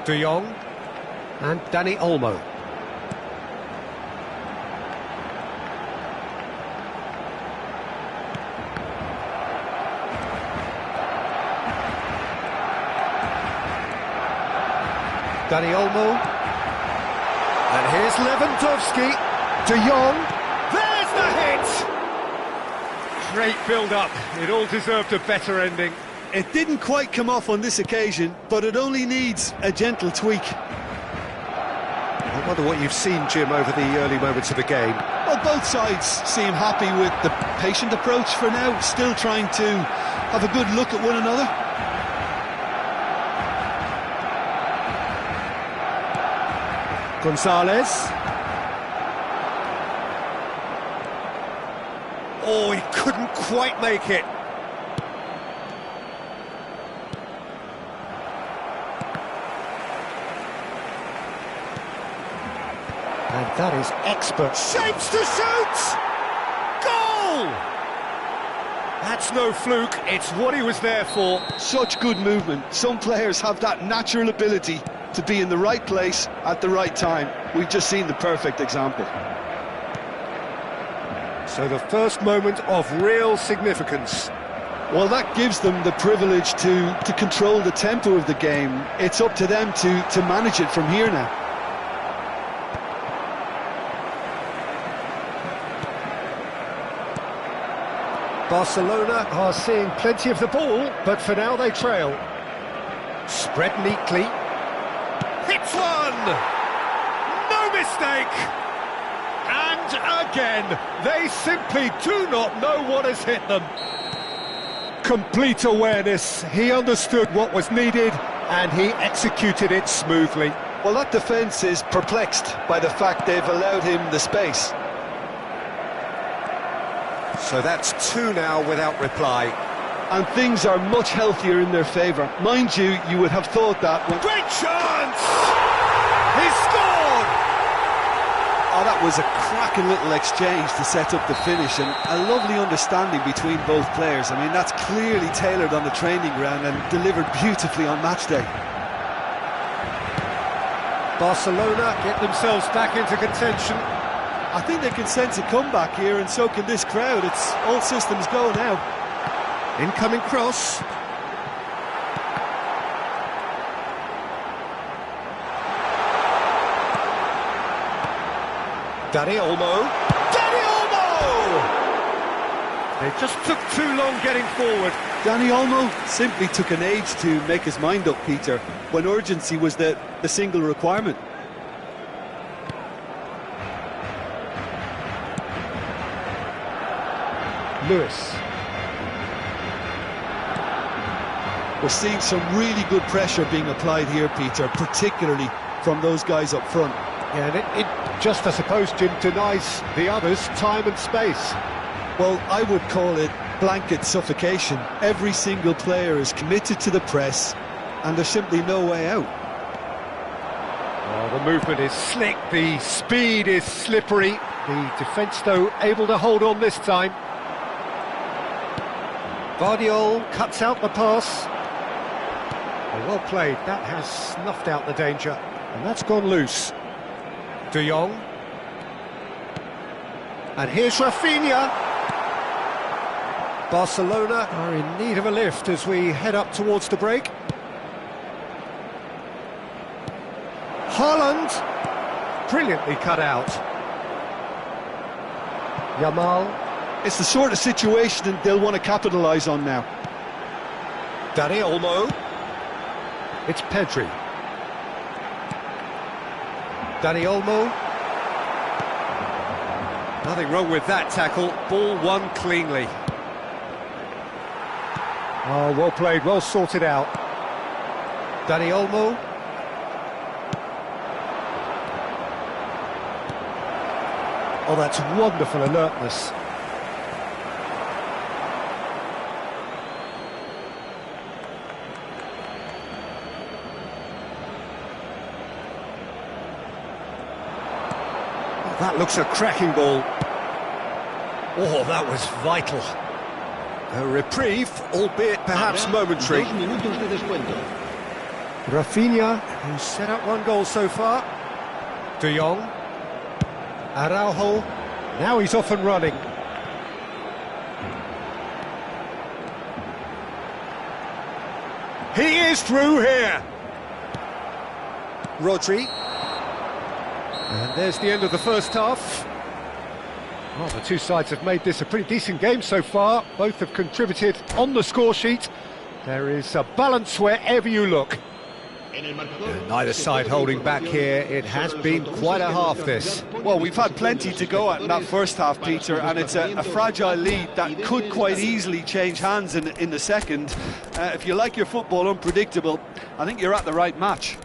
De Jong and Dani Olmo. Dani Olmo. And here's Lewandowski. De Jong. There's the hit! Great build-up. It all deserved a better ending. It didn't quite come off on this occasion, but it only needs a gentle tweak. I wonder what you've seen, Jim, over the early moments of the game. Well, both sides seem happy with the patient approach for now, still trying to have a good look at one another. Gonzalez. Oh, he couldn't quite make it. And that is expert. Shapes to shoot! Goal! That's no fluke, it's what he was there for. Such good movement. Some players have that natural ability to be in the right place at the right time. We've just seen the perfect example. So the first moment of real significance. Well, that gives them the privilege to control the tempo of the game. It's up to them to manage it from here now. Barcelona are seeing plenty of the ball, but for now they trail. Spread neatly. Hits one! No mistake! And again, they simply do not know what has hit them. Complete awareness. He understood what was needed, and he executed it smoothly. Well, that defence is perplexed by the fact they've allowed him the space. So that's two now without reply. And things are much healthier in their favour. Mind you, you would have thought that when... Great chance! He scored! Oh, that was a cracking little exchange to set up the finish, and a lovely understanding between both players. I mean, that's clearly tailored on the training ground and delivered beautifully on match day. Barcelona get themselves back into contention. I think they can sense a comeback here, and so can this crowd. It's all systems go now. Incoming cross. Dani Olmo. Dani Olmo! They just took too long getting forward. Dani Olmo simply took an age to make his mind up, Peter, when urgency was the single requirement. Lewis. We're seeing some really good pressure being applied here, Peter, particularly from those guys up front. Yeah, and it just, I suppose, Jim, denies the others time and space. Well, I would call it blanket suffocation. Every single player is committed to the press, and there's simply no way out. Oh, the movement is slick, the speed is slippery. The defence, though, able to hold on this time. Vardiol cuts out the pass. Oh, well played, that has snuffed out the danger. And that's gone loose. De Jong. And here's Rafinha. Barcelona are in need of a lift as we head up towards the break. Haaland. Brilliantly cut out. Yamal. It's the sort of situation they'll want to capitalise on now. Dani Olmo. It's Pedri. Dani Olmo. Nothing wrong with that tackle. Ball won cleanly. Oh, well played, well sorted out. Dani Olmo. Oh, that's wonderful alertness. That looks a cracking ball. Oh, that was vital. A reprieve, albeit perhaps momentary. Rafinha, who's set up one goal so far. De Jong. Araujo. Now he's off and running. He is through here. Rodri. And there's the end of the first half. Well, the two sides have made this a pretty decent game so far. Both have contributed on the score sheet. There is a balance wherever you look. Neither side holding back here. It has been quite a half, this. Well, we've had plenty to go at in that first half, Peter, and it's a fragile lead that could quite easily change hands in the second. If you like your football unpredictable, I think you're at the right match.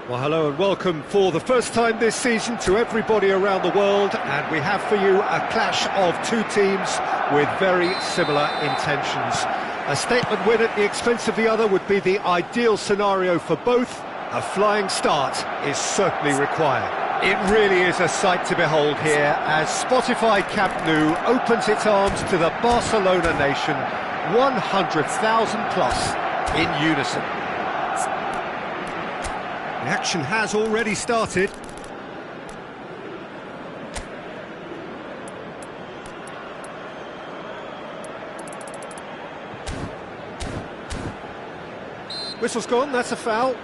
Well, hello and welcome for the first time this season to everybody around the world, and we have for you a clash of two teams with very similar intentions. A statement win at the expense of the other would be the ideal scenario for both. A flying start is certainly required. It really is a sight to behold here as Spotify Camp Nou opens its arms to the Barcelona nation, 100,000 plus in unison. The action has already started. Whistle's gone, that's a foul.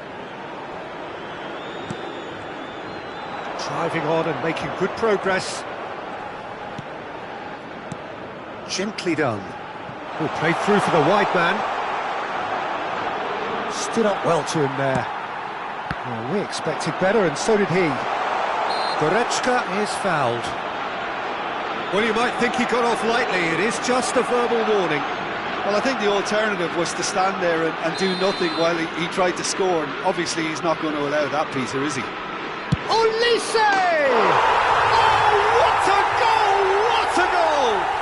Driving on and making good progress. Gently done. Oh, played through for the wide man. Stood up well to him there. Well, we expected better, and so did he. Goretzka is fouled. Well, you might think he got off lightly. It is just a verbal warning. Well, I think the alternative was to stand there and do nothing while he tried to score. And obviously, he's not going to allow that, Peter, is he? Olise! Oh, what a goal! What a goal!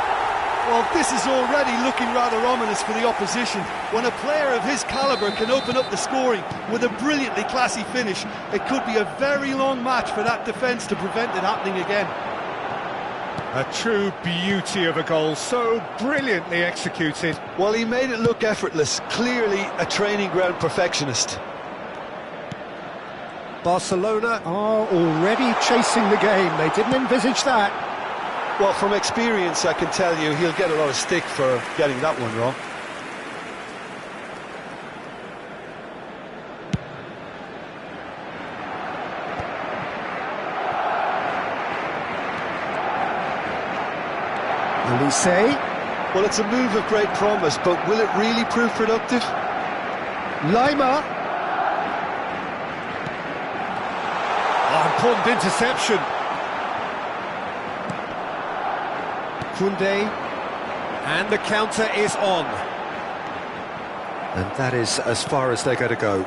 Well, this is already looking rather ominous for the opposition. When a player of his calibre can open up the scoring with a brilliantly classy finish, it could be a very long match for that defence to prevent it happening again. A true beauty of a goal, so brilliantly executed. Well, he made it look effortless, clearly a training ground perfectionist. Barcelona are already chasing the game. They didn't envisage that. Well, from experience, I can tell you he'll get a lot of stick for getting that one wrong. Olise. Well, it's a move of great promise, but will it really prove productive? Lima. Oh, important interception. Koundé, and the counter is on. And that is as far as they're going to go.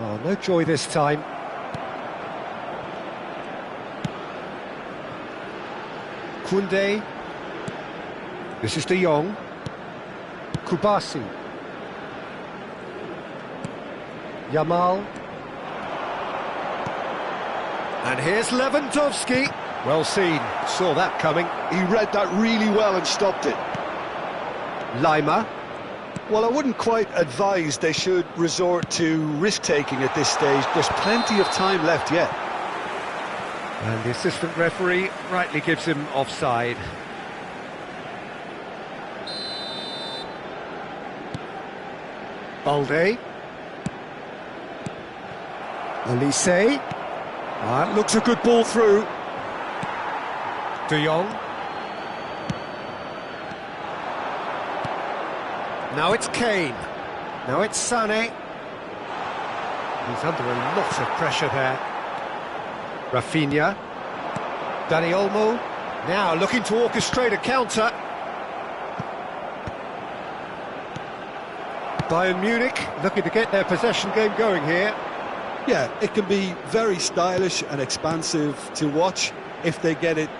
Oh, no joy this time. Koundé. This is De Jong. Kubasi. Yamal. And here's Lewandowski. Well seen, saw that coming. He read that really well and stopped it. Lima. Well, I wouldn't quite advise they should resort to risk-taking at this stage. There's plenty of time left yet. And the assistant referee rightly gives him offside. Balde. Elise. That looks a good ball through. De Jong. Now it's Kane. Now it's Sané. He's under a lot of pressure there. Rafinha. Dani Olmo. Now looking to orchestrate a counter. Bayern Munich looking to get their possession game going here. Yeah, it can be very stylish and expansive to watch if they get it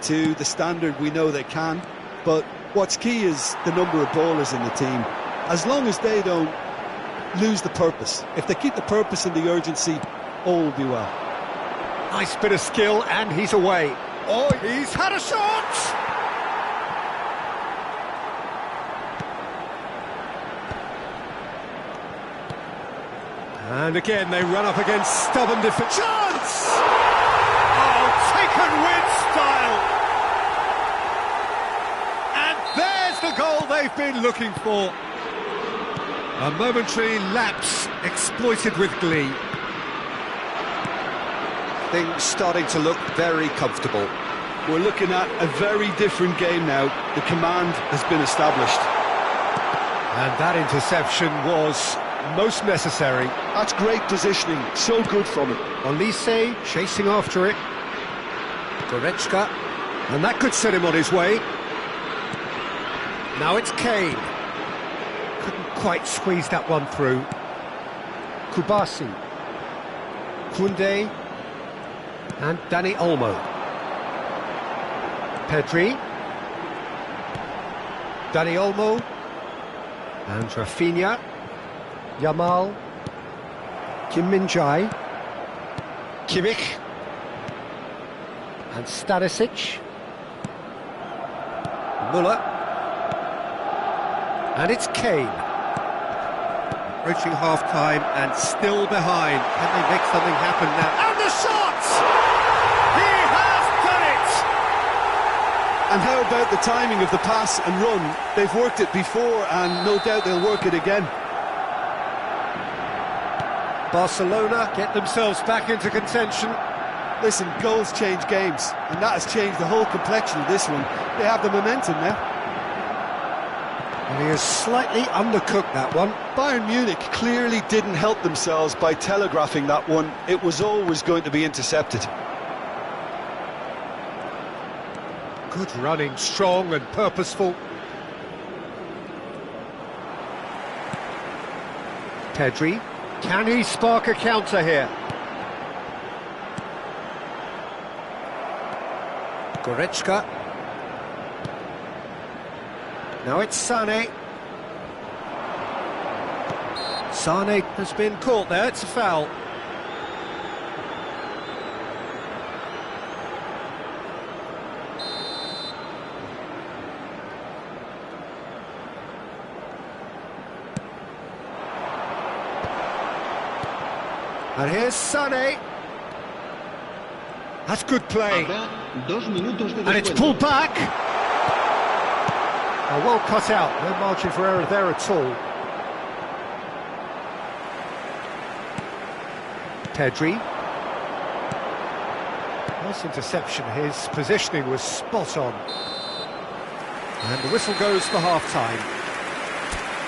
to the standard we know they can. But what's key is the number of ballers in the team. As long as they don't lose the purpose, if they keep the purpose and the urgency, all will be well. Nice bit of skill, and he's away. Oh, he's had a shot! And again, they run up against stubborn defence. Chance! Oh, taken with style! And there's the goal they've been looking for. A momentary lapse exploited with glee. Things starting to look very comfortable. We're looking at a very different game now. The command has been established. And that interception was most necessary. That's great positioning, so good from him. Elise chasing after it. Goretzka, and that could set him on his way. Now it's Kane. Couldn't quite squeeze that one through. Kubasi. Koundé. And Dani Olmo. Pedri. Dani Olmo. And Rafinha. Yamal. Kim Min-jae. Kimmich. And Stanisic. Muller. And it's Kane. Reaching half-time and still behind. Can they make something happen now? And the shot! He has done it! And how about the timing of the pass and run? They've worked it before and no doubt they'll work it again. Barcelona get themselves back into contention. Listen, goals change games, and that has changed the whole complexion of this one. They have the momentum now. And he has slightly undercooked that one. Bayern Munich clearly didn't help themselves by telegraphing that one. It was always going to be intercepted. Good running, strong and purposeful. Pedri. Can he spark a counter here? Goretzka. Now it's Sané. Sané has been caught there, it's a foul. And here's Sané. That's good play. And it's pulled back. Oh, well cut out. No margin for error there at all. Pedri. Nice interception. His positioning was spot on. And the whistle goes for half-time.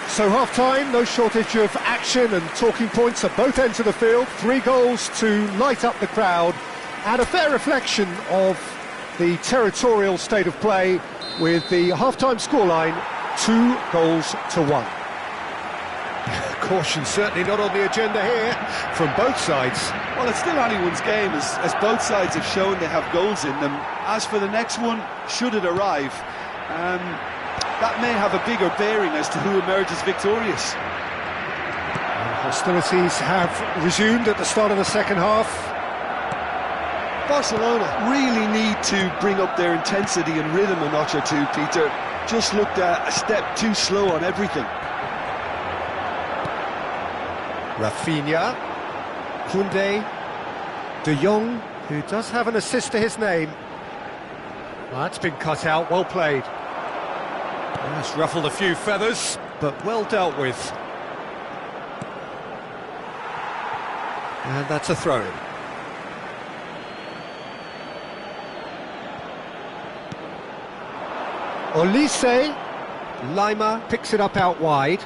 So half-time, no shortage of action and talking points at both ends of the field. 3 goals to light up the crowd, and a fair reflection of the territorial state of play with the half-time scoreline 2-1. Caution certainly not on the agenda here from both sides. Well, it's still anyone's game, as both sides have shown they have goals in them. As for the next one, should it arrive, that may have a bigger bearing as to who emerges victorious. And hostilities have resumed at the start of the second half. Barcelona really need to bring up their intensity and rhythm a notch or two, Peter. Just looked a step too slow on everything. Rafinha, Koundé, De Jong, who does have an assist to his name. Well, that's been cut out, well played. Well, it's ruffled a few feathers, but well dealt with. And that's a throw-in. Olise, Lima picks it up out wide.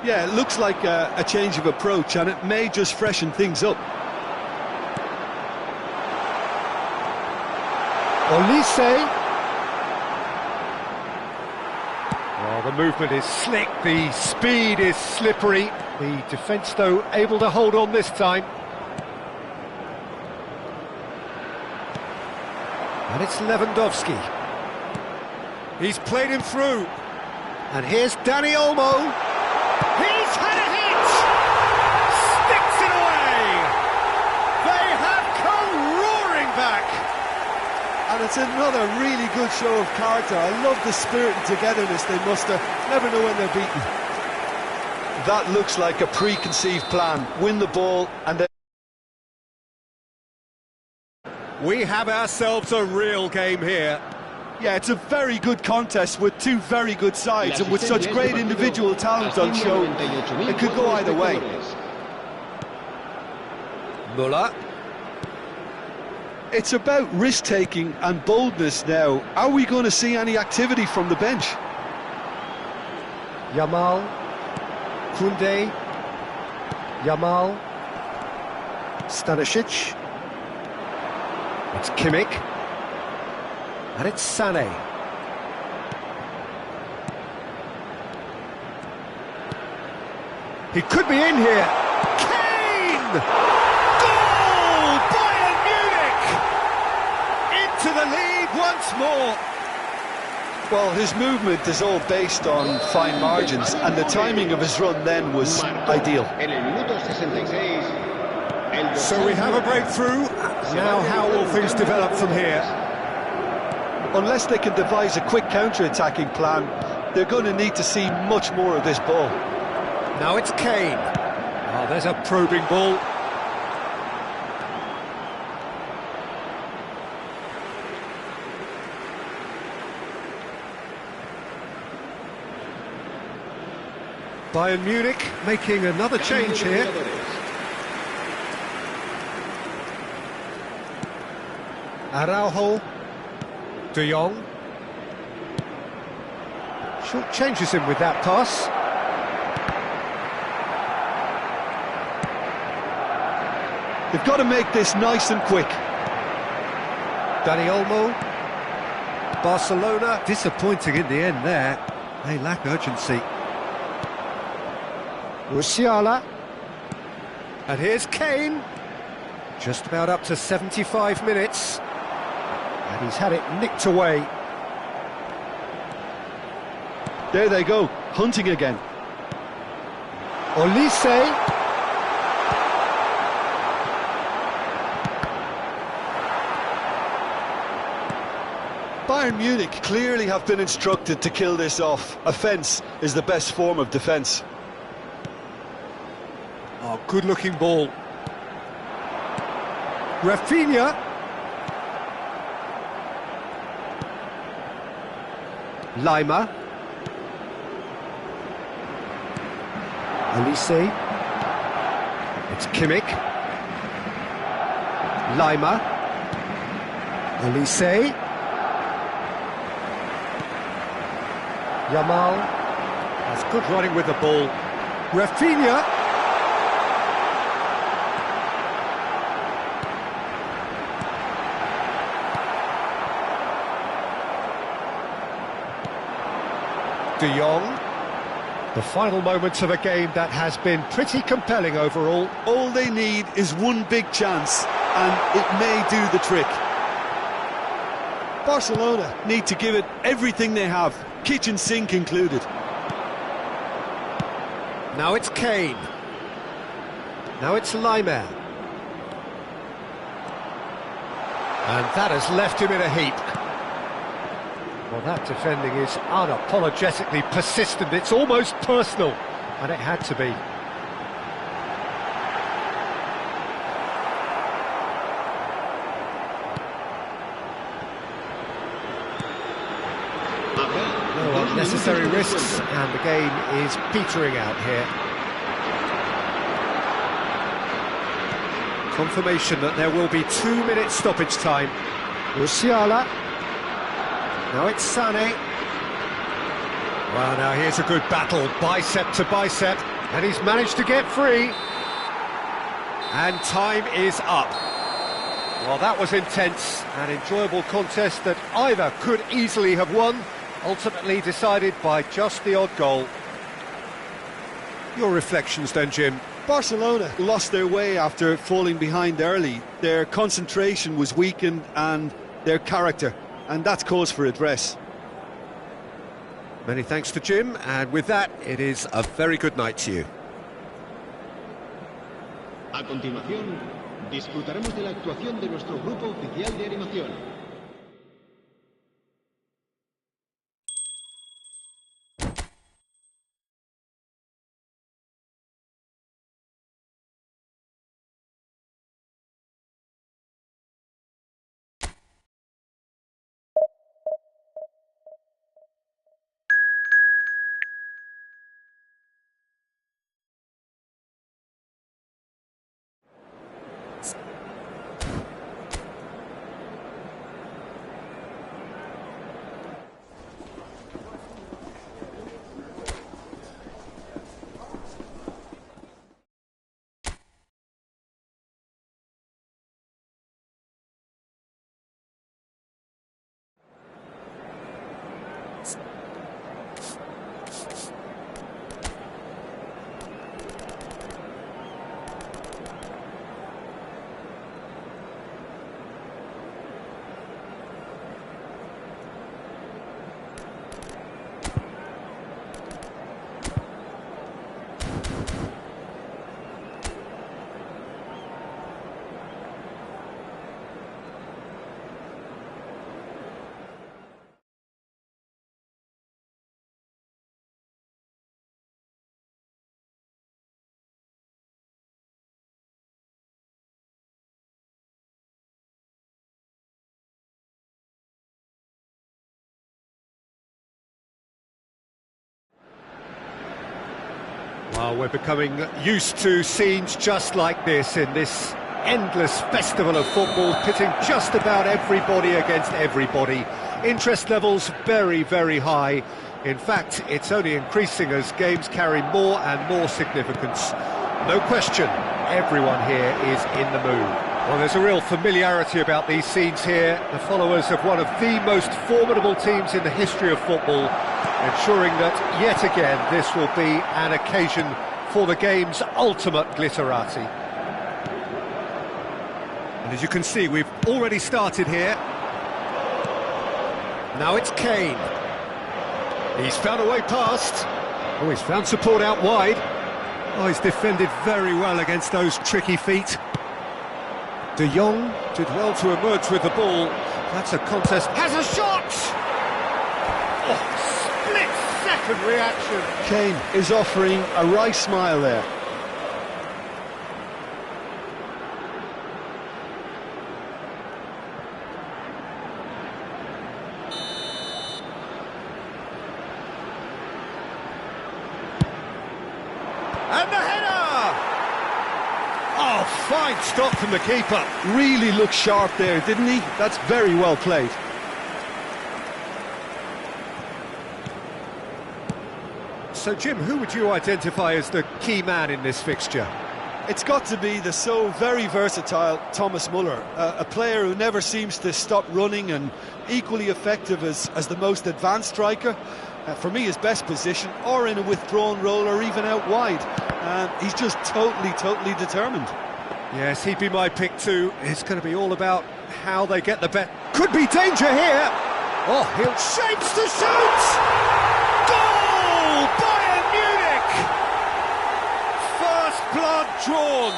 Yeah, it looks like a change of approach, and it may just freshen things up. Olise. Well, the movement is slick, the speed is slippery. The defence, though, able to hold on this time. And it's Lewandowski. He's played him through. And here's Dani Olmo. He's had a hit! Sticks it away! They have come roaring back! And it's another really good show of character. I love the spirit and togetherness they muster. Never know when they're beaten. That looks like a preconceived plan. Win the ball and then... We have ourselves a real game here. Yeah, it's a very good contest with two very good sides, and with such great individual talent on show, it could go either way. Müller. It's about risk-taking and boldness now. Are we going to see any activity from the bench? Yamal. Koundé. Yamal. Stanisic. It's Kimmich. And it's Sané. He could be in here. Kane! Goal! Bayern Munich! Into the lead once more. Well, his movement is all based on fine margins, and the timing of his run then was ideal. So we have a breakthrough. Now how will things develop from here? Unless they can devise a quick counter-attacking plan, they're going to need to see much more of this ball. Now it's Kane. Oh, there's a probing ball. Bayern Munich making another change here. Araujo. De Jong. Short changes him with that pass. They've got to make this nice and quick. Dani Olmo. Barcelona disappointing in the end there. They lack urgency. Musiala. And here's Kane. Just about up to 75 minutes. And he's had it nicked away. There they go, hunting again. Olise. Bayern Munich clearly have been instructed to kill this off. Offence is the best form of defence. Oh, good-looking ball. Rafinha. Lima. Olise. It's Kimmich. Lima. Olise. Yamal. That's good running with the ball. Rafinha. De Jong. The final moments of a game that has been pretty compelling overall. All they need is one big chance, and it may do the trick. Barcelona need to give it everything they have, kitchen sink included. Now it's Kane. Now it's Lima. And that has left him in a heap. Well, that defending is unapologetically persistent. It's almost personal, and it had to be. No unnecessary risks, and the game is petering out here. Confirmation that there will be 2 minutes stoppage time. Musiala. Now it's Sané. Well, now here's a good battle, bicep to bicep, and he's managed to get free. And time is up. Well, that was intense, an enjoyable contest that either could easily have won, ultimately decided by just the odd goal. Your reflections then, Jim? Barcelona lost their way after falling behind early. Their concentration was weakened and their character, and that's cause for address. Many thanks to Jim, and with that, it is a very good night to you. A continuación, disfrutaremos de la actuación de nuestro grupo oficial de animación. Well, we're becoming used to scenes just like this in this endless festival of football, pitting just about everybody against everybody. Interest levels very, very high. In fact, it's only increasing as games carry more and more significance. No question, everyone here is in the mood. Well, there's a real familiarity about these scenes here. The followers of one of the most formidable teams in the history of football, ensuring that, yet again, this will be an occasion for the game's ultimate glitterati. And as you can see, we've already started here. Now it's Kane. He's found a way past. Oh, he's found support out wide. Oh, he's defended very well against those tricky feet. De Jong did well to emerge with the ball. That's a contest. Has a shot! Oh, split-second reaction. Kane is offering a wry smile there. And the header! Oh, fine stop from the keeper. Really looked sharp there, didn't he? That's very well played. So, Jim, who would you identify as the key man in this fixture? It's got to be the so very versatile Thomas Müller, a player who never seems to stop running and equally effective as the most advanced striker. For me, his best position, or in a withdrawn role, or even out wide. He's just totally determined. Yes, he'd be my pick too. It's going to be all about how they get the bet. Could be danger here. Oh, he'll shapes to shoot. Goal! Bayern Munich. First blood drawn.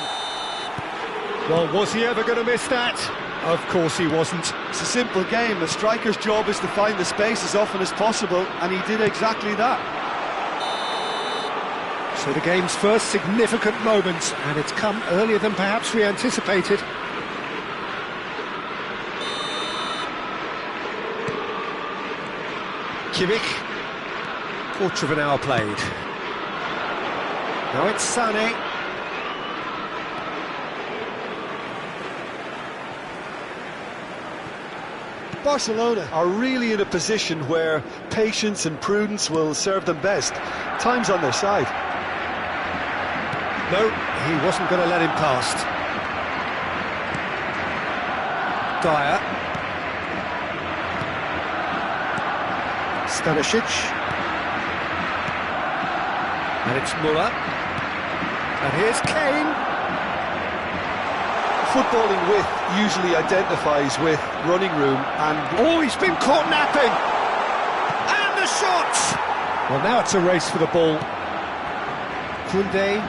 Well, was he ever going to miss that? Of course he wasn't. It's a simple game. A striker's job is to find the space as often as possible, and he did exactly that. So the game's first significant moment, and it's come earlier than perhaps we anticipated. Kimmich. Quarter of an hour played. Now it's Sané. Barcelona are really in a position where patience and prudence will serve them best. Time's on their side. No, he wasn't going to let him past. Dyer. Stanisic. And it's Muller. And here's Kane. Footballing width usually identifies with running room, and oh, he's been caught napping! And the shot! Well, now it's a race for the ball. Koundé.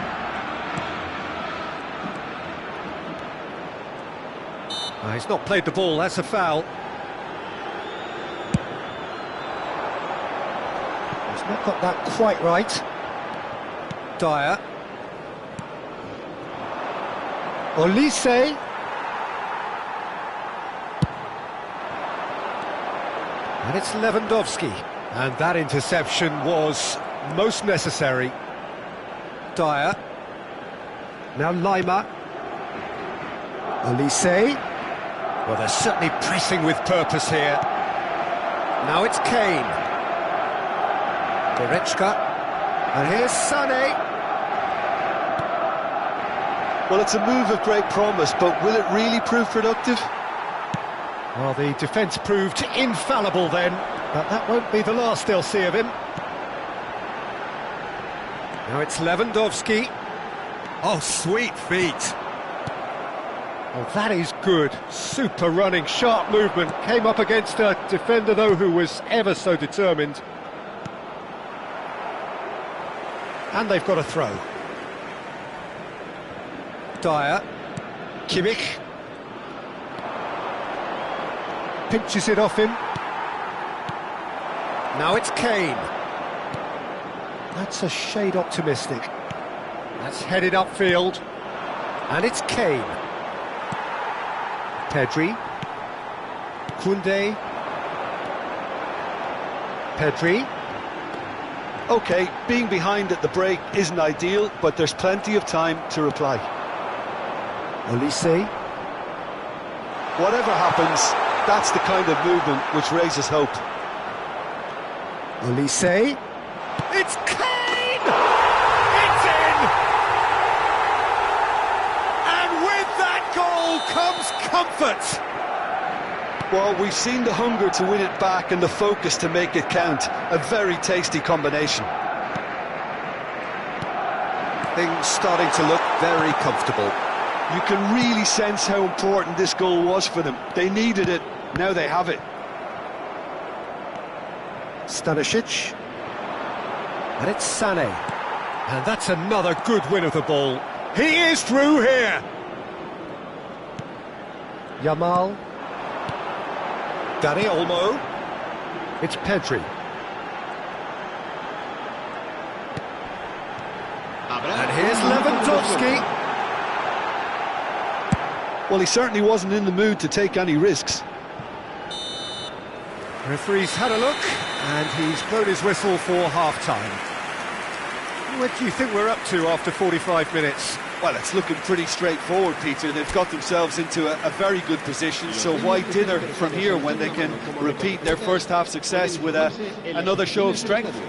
He's not played the ball, that's a foul. He's not got that quite right. Dyer. Olise. And it's Lewandowski. And that interception was most necessary. Dyer. Now Lima. Olise. Well, they're certainly pressing with purpose here. Now it's Kane. Goretzka. And here's Sané. well, it's a move of great promise, but will it really prove productive? Well, the defence proved infallible then, but that won't be the last they'll see of him. Now it's Lewandowski. Oh, sweet feet. Oh, that is good. Super running, sharp movement. Came up against a defender, though, who was ever so determined. And they've got a throw. Dyer. Kimmich. Pinches it off him. Now it's Kane. That's a shade optimistic. That's headed upfield. And it's Kane. Pedri. Koundé. Pedri. OK, being behind at the break isn't ideal, but there's plenty of time to reply. Olise. Whatever happens, that's the kind of movement which raises hope. Olise. It's Kane! It's in! And with that goal comes comfort! Well, we've seen the hunger to win it back and the focus to make it count. A very tasty combination. Things starting to look very comfortable. You can really sense how important this goal was for them. They needed it, now they have it. Stanisic. And it's Sané. And that's another good win of the ball. He is through here! Yamal. Dani Olmo. It's Pedri. And here's Lewandowski. Well, he certainly wasn't in the mood to take any risks. Referee's had a look, and he's blown his whistle for half-time. What do you think we're up to after 45 minutes? Well, it's looking pretty straightforward, Peter. They've got themselves into a very good position, so why dither from here when they can repeat their first-half success with another show of strength?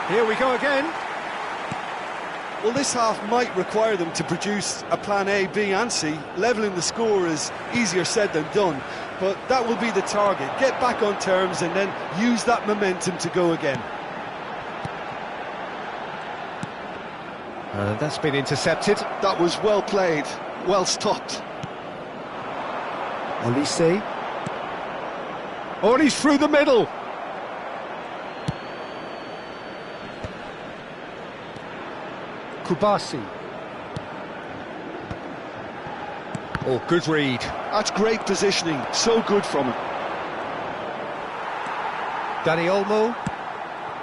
Here we go again. Well, this half might require them to produce a plan A, B and C. Levelling the score is easier said than done, but that will be the target. Get back on terms and then use that momentum to go again. That's been intercepted. That was well played, well stopped. Olise. Oh, and he's through the middle. Kubasi. Oh, good read. That's great positioning, so good from him. Dani Olmo.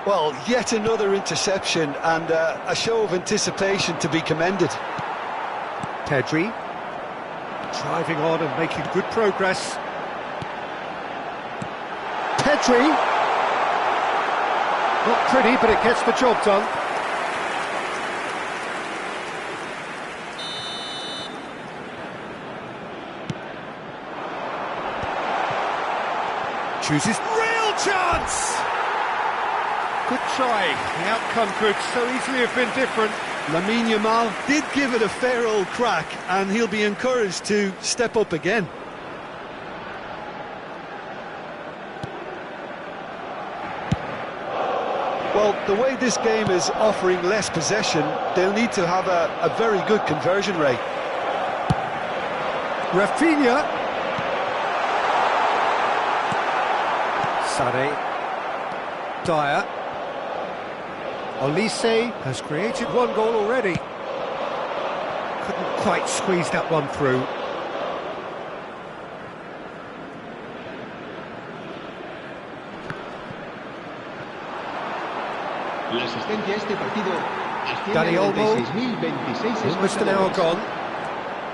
Well, yet another interception and a show of anticipation to be commended. Pedri. Driving on and making good progress. Pedri. Not pretty, but it gets the job done. Chooses real chance! Good try. The outcome could so easily have been different. Lamine Yamal did give it a fair old crack, and he'll be encouraged to step up again. Well, the way this game is offering less possession, they'll need to have a very good conversion rate. Rafinha. Sane. Dyer. Olise has created one goal already. Couldn't quite squeeze that one through. La asistencia a este partido asciende Dani a Olmo. 96.026 Almost an hour espectadores. gone.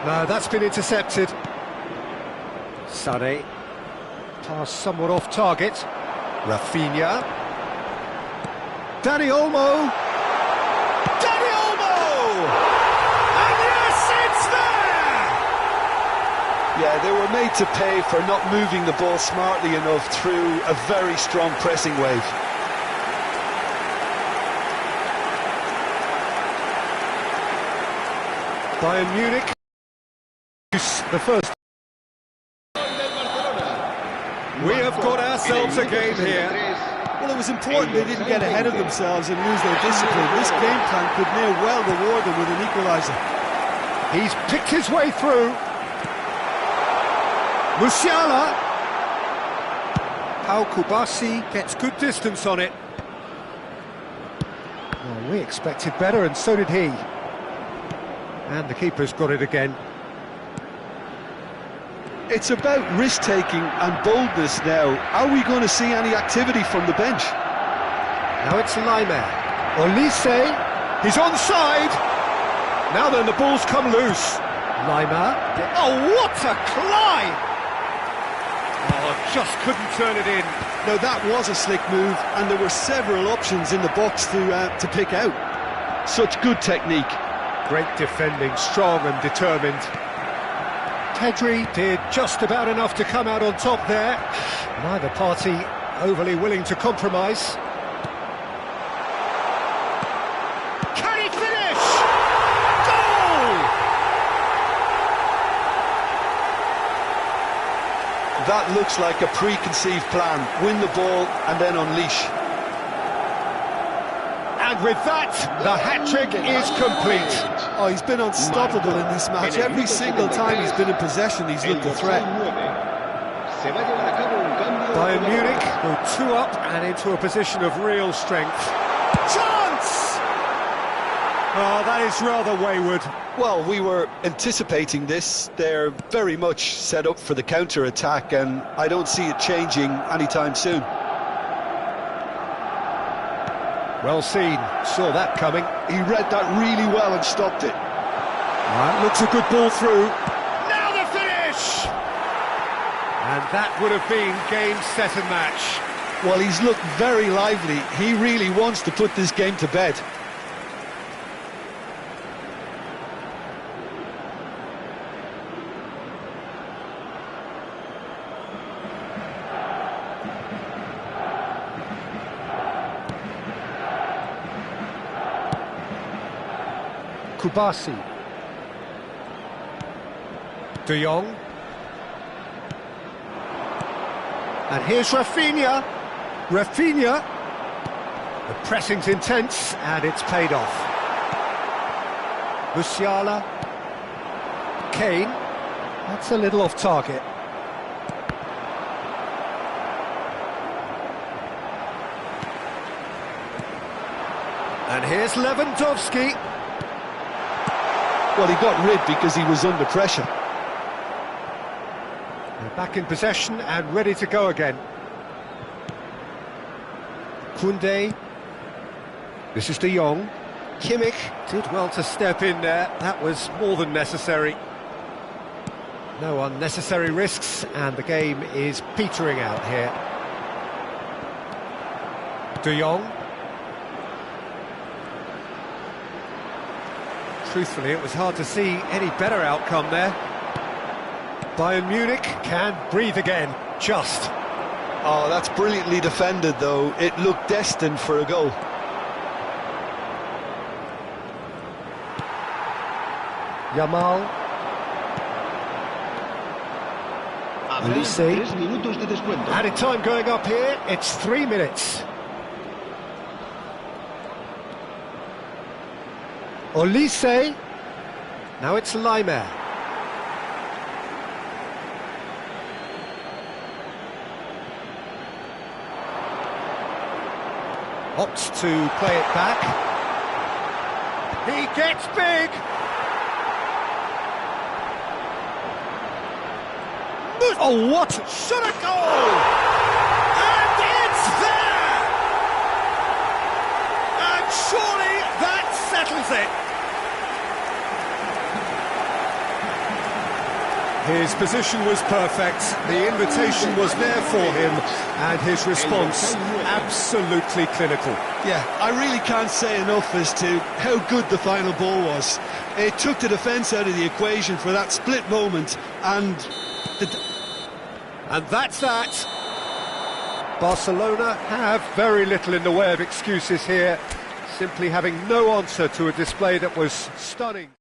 No, that's been intercepted. Sane. Pass somewhat off target. Rafinha. Dani Olmo. Dani Olmo! And yes, it's there! Yeah, they were made to pay for not moving the ball smartly enough through a very strong pressing wave. Bayern Munich. The first. We have got ourselves a game here. Well, it was important they didn't get ahead of themselves and lose their discipline. This game plan could near well reward them with an equaliser. He's picked his way through. Musiala. How Kubasi gets good distance on it. Well, we expected better, and so did he. And the keeper's got it again. It's about risk-taking and boldness now. Are we going to see any activity from the bench? Now it's Lima. Olise. He's onside. Now then, the ball's come loose. Lima. Oh, what a climb! Oh, just couldn't turn it in. No, that was a slick move, and there were several options in the box to pick out. Such good technique. Great defending, strong and determined. Pedri did just about enough to come out on top there. Neither party overly willing to compromise. Can he finish? Goal! That looks like a preconceived plan. Win the ball and then unleash. And with that, the hat-trick is complete. Oh, he's been unstoppable in this match. Every single time he's been in possession, he's looked a threat. Bayern Munich go 2 up and into a position of real strength. Chance! Oh, that is rather wayward. Well, we were anticipating this. They're very much set up for the counter-attack, and I don't see it changing anytime soon. Well seen, saw that coming. He read that really well and stopped it. That looks a good ball through. Now the finish! And that would have been game, set and match. Well, he's looked very lively. He really wants to put this game to bed. Kubasi. De Jong. And here's Rafinha. Rafinha. The pressing's intense, and it's paid off. Musiala. Kane. That's a little off target. And here's Lewandowski. Well, he got rid because he was under pressure. They're back in possession and ready to go again. Koundé. This is De Jong. Kimmich did well to step in there. That was more than necessary. No unnecessary risks, and the game is petering out here. De Jong. Truthfully, it was hard to see any better outcome there. Bayern Munich can breathe again, just. Oh, that's brilliantly defended, though. It looked destined for a goal. Yamal. Habrá 3 minutos de descuento. Added time going up here, it's 3 minutes. Olise. Now it's Laimer. Opts to play it back. He gets big. Oh, what? Shot a goal! And it's there! And surely that settles it. His position was perfect, the invitation was there for him, and his response absolutely clinical. Yeah, I really can't say enough as to how good the final ball was. It took the defence out of the equation for that split moment, and that's that. Barcelona have very little in the way of excuses here, simply having no answer to a display that was stunning.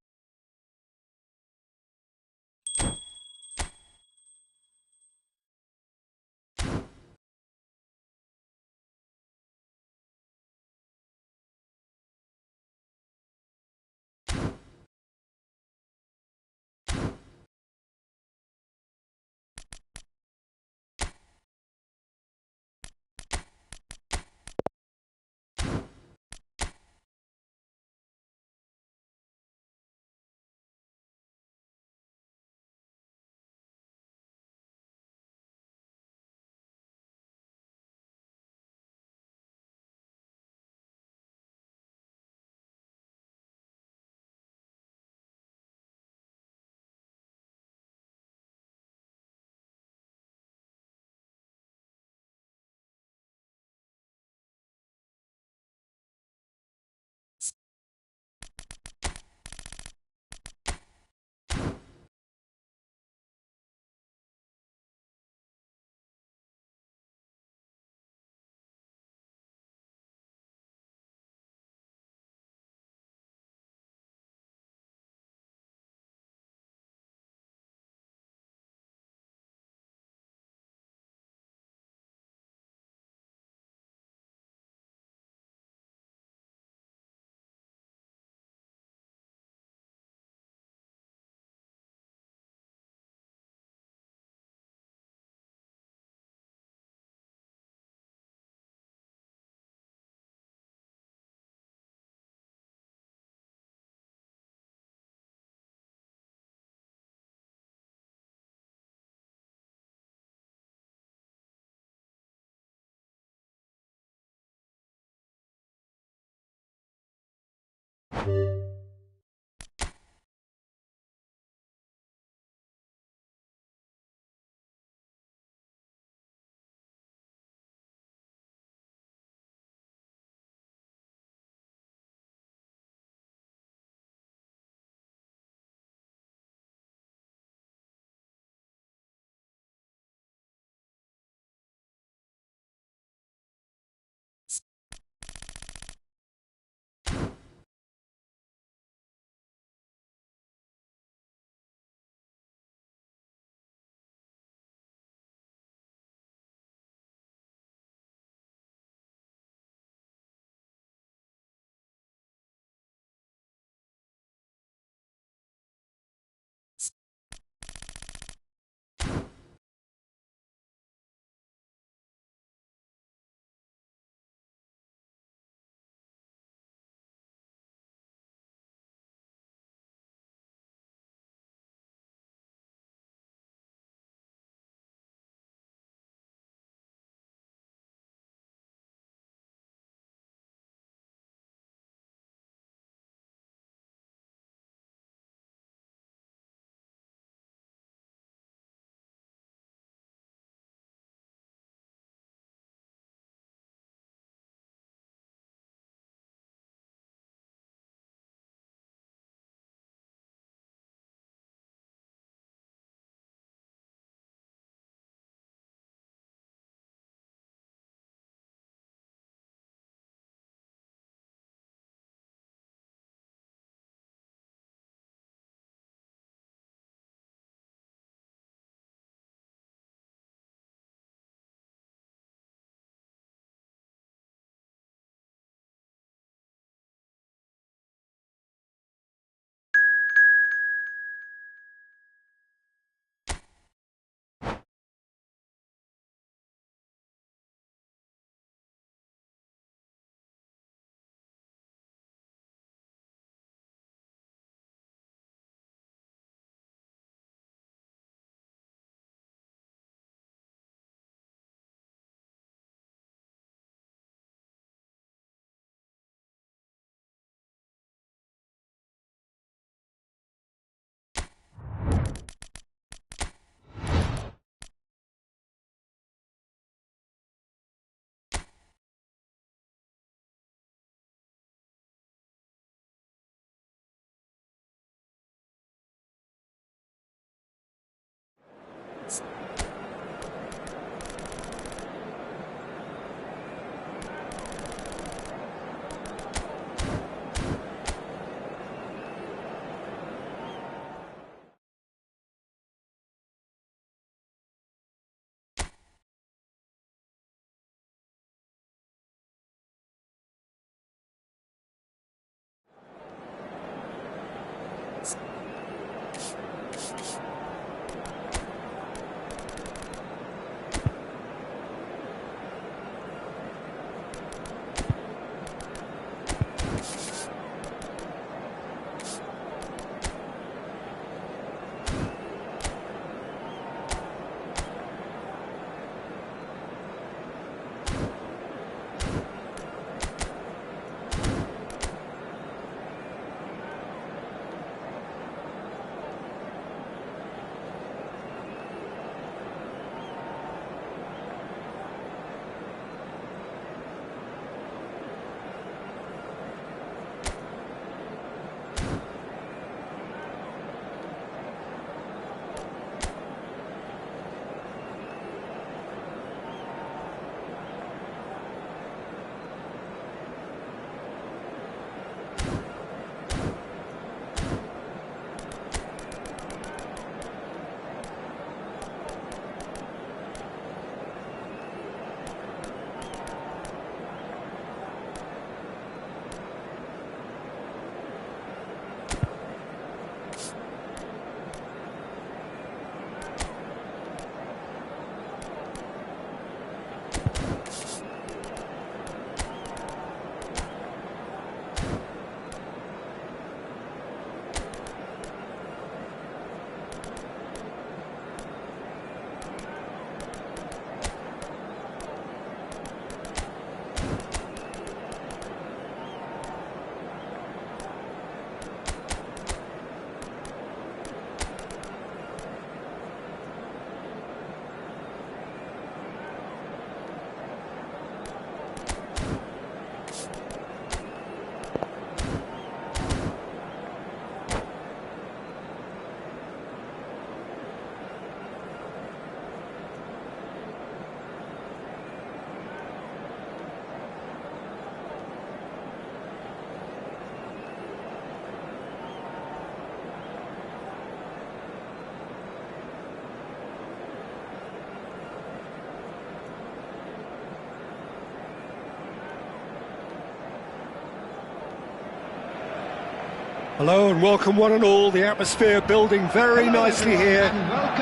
Hello and welcome one and all. The atmosphere building very nicely here.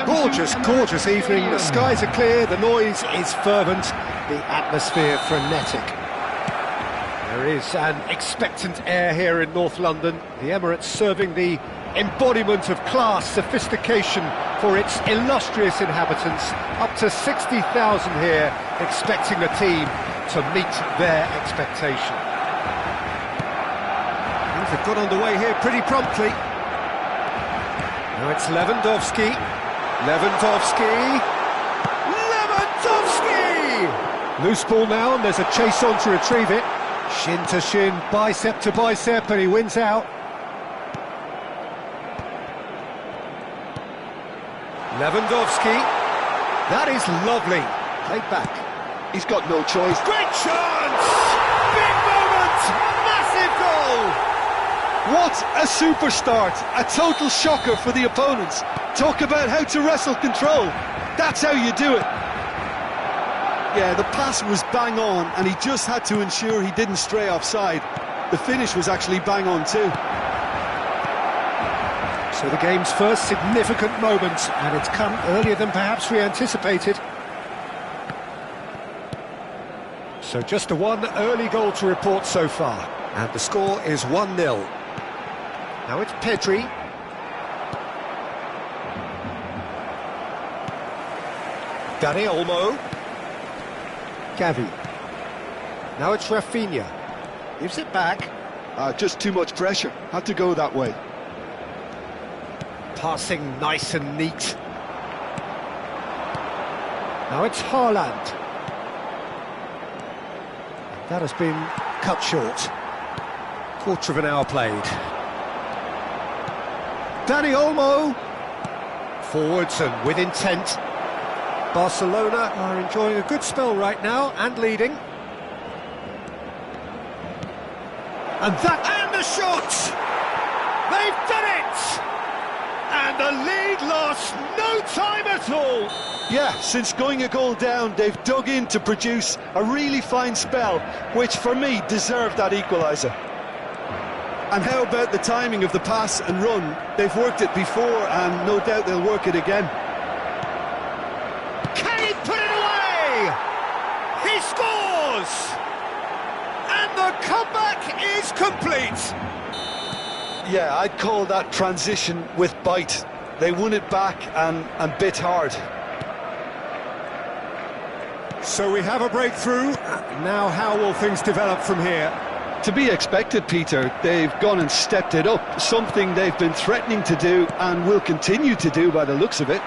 Gorgeous, gorgeous evening. The skies are clear, the noise is fervent, the atmosphere frenetic. There is an expectant air here in North London. The Emirates serving the embodiment of class, sophistication for its illustrious inhabitants. Up to 60,000 here, expecting the team to meet their expectation. Things have got underway here pretty promptly. Now it's Lewandowski. Loose ball now, and there's a chase on to retrieve it. Shin to shin, bicep to bicep, and he wins out. Lewandowski. That is lovely. Played back. He's got no choice. Great chance! Big moment! Massive goal! What a super start! A total shocker for the opponents. Talk about how to wrestle control. That's how you do it. Yeah, the pass was bang on, and he just had to ensure he didn't stray offside. The finish was actually bang on too. So the game's first significant moment, and it's come earlier than perhaps we anticipated. So just the one early goal to report so far, and the score is 1-0. Now it's Pedri. Dani Olmo. Gavi. Now it's Rafinha. Gives it back. Just too much pressure. Had to go that way. Passing nice and neat. Now it's Haaland. That has been cut short. Quarter of an hour played. Dani Olmo. Forwards and with intent. Barcelona are enjoying a good spell right now and leading. And the shot! They've done it! And the lead lost no time at all. Yeah, since going a goal down, they've dug in to produce a really fine spell, which for me deserved that equaliser. And how about the timing of the pass and run? They've worked it before, and no doubt they'll work it again. Can he put it away? He scores! And the comeback is complete. Yeah, I'd call that transition with bite. They won it back and bit hard. So we have a breakthrough. Now how will things develop from here? To be expected, Peter. They've gone and stepped it up, something they've been threatening to do and will continue to do by the looks of it.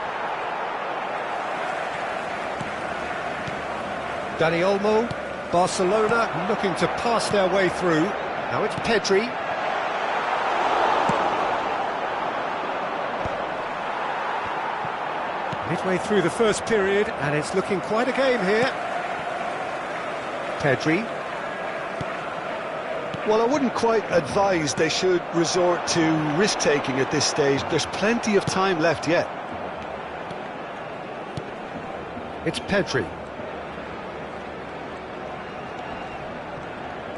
Dani Olmo, Barcelona looking to pass their way through. Now it's Pedri. Midway through the first period, and it's looking quite a game here. Pedri. Well, I wouldn't quite advise they should resort to risk-taking at this stage. There's plenty of time left yet. It's Pedri.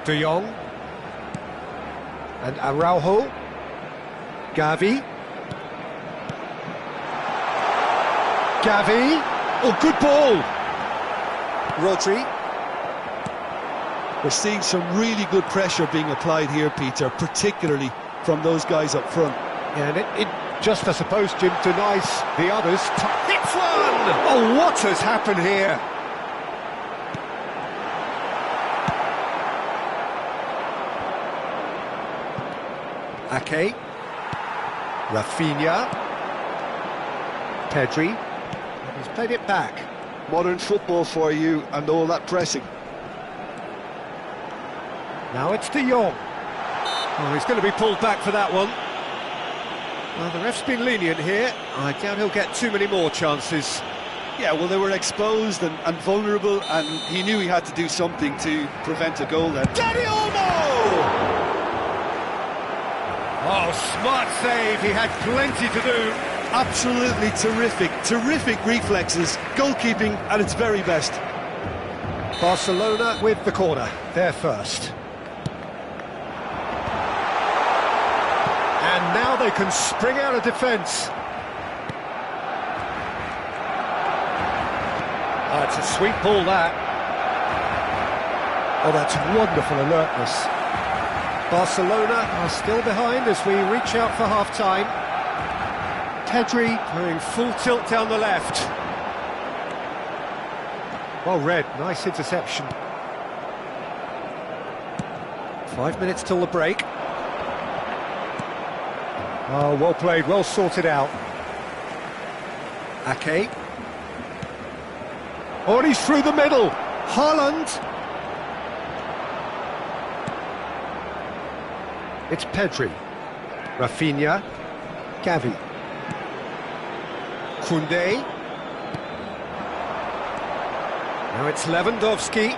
De Jong. And Araujo. Gavi. Oh, good ball! Rodri. We're seeing some really good pressure being applied here, Peter, particularly from those guys up front. Yeah, and it just, I suppose, Jim, denies the others. Hits one! Oh, what has happened here? Ake. Rafinha. Pedri. He's played it back. Modern football for you and all that pressing. Now it's De Jong. Oh, he's going to be pulled back for that one. Well, the ref's been lenient here. I doubt he'll get too many more chances. Yeah, well, they were exposed and vulnerable, and he knew he had to do something to prevent a goal then. Dani Olmo! Oh, smart save. He had plenty to do. Absolutely terrific reflexes, goalkeeping at its very best. Barcelona with the corner, they're first. And now they can spring out of defence. Oh, it's a sweet ball, that. Oh, that's wonderful alertness. Barcelona are still behind as we reach out for half-time. Pedri going full tilt down the left. Well read, nice interception. 5 minutes till the break. Oh, well played, well sorted out. Ake. Oh, and he's through the middle. Haaland. It's Pedri. Rafinha. Gavi. Koundé. Now it's Lewandowski.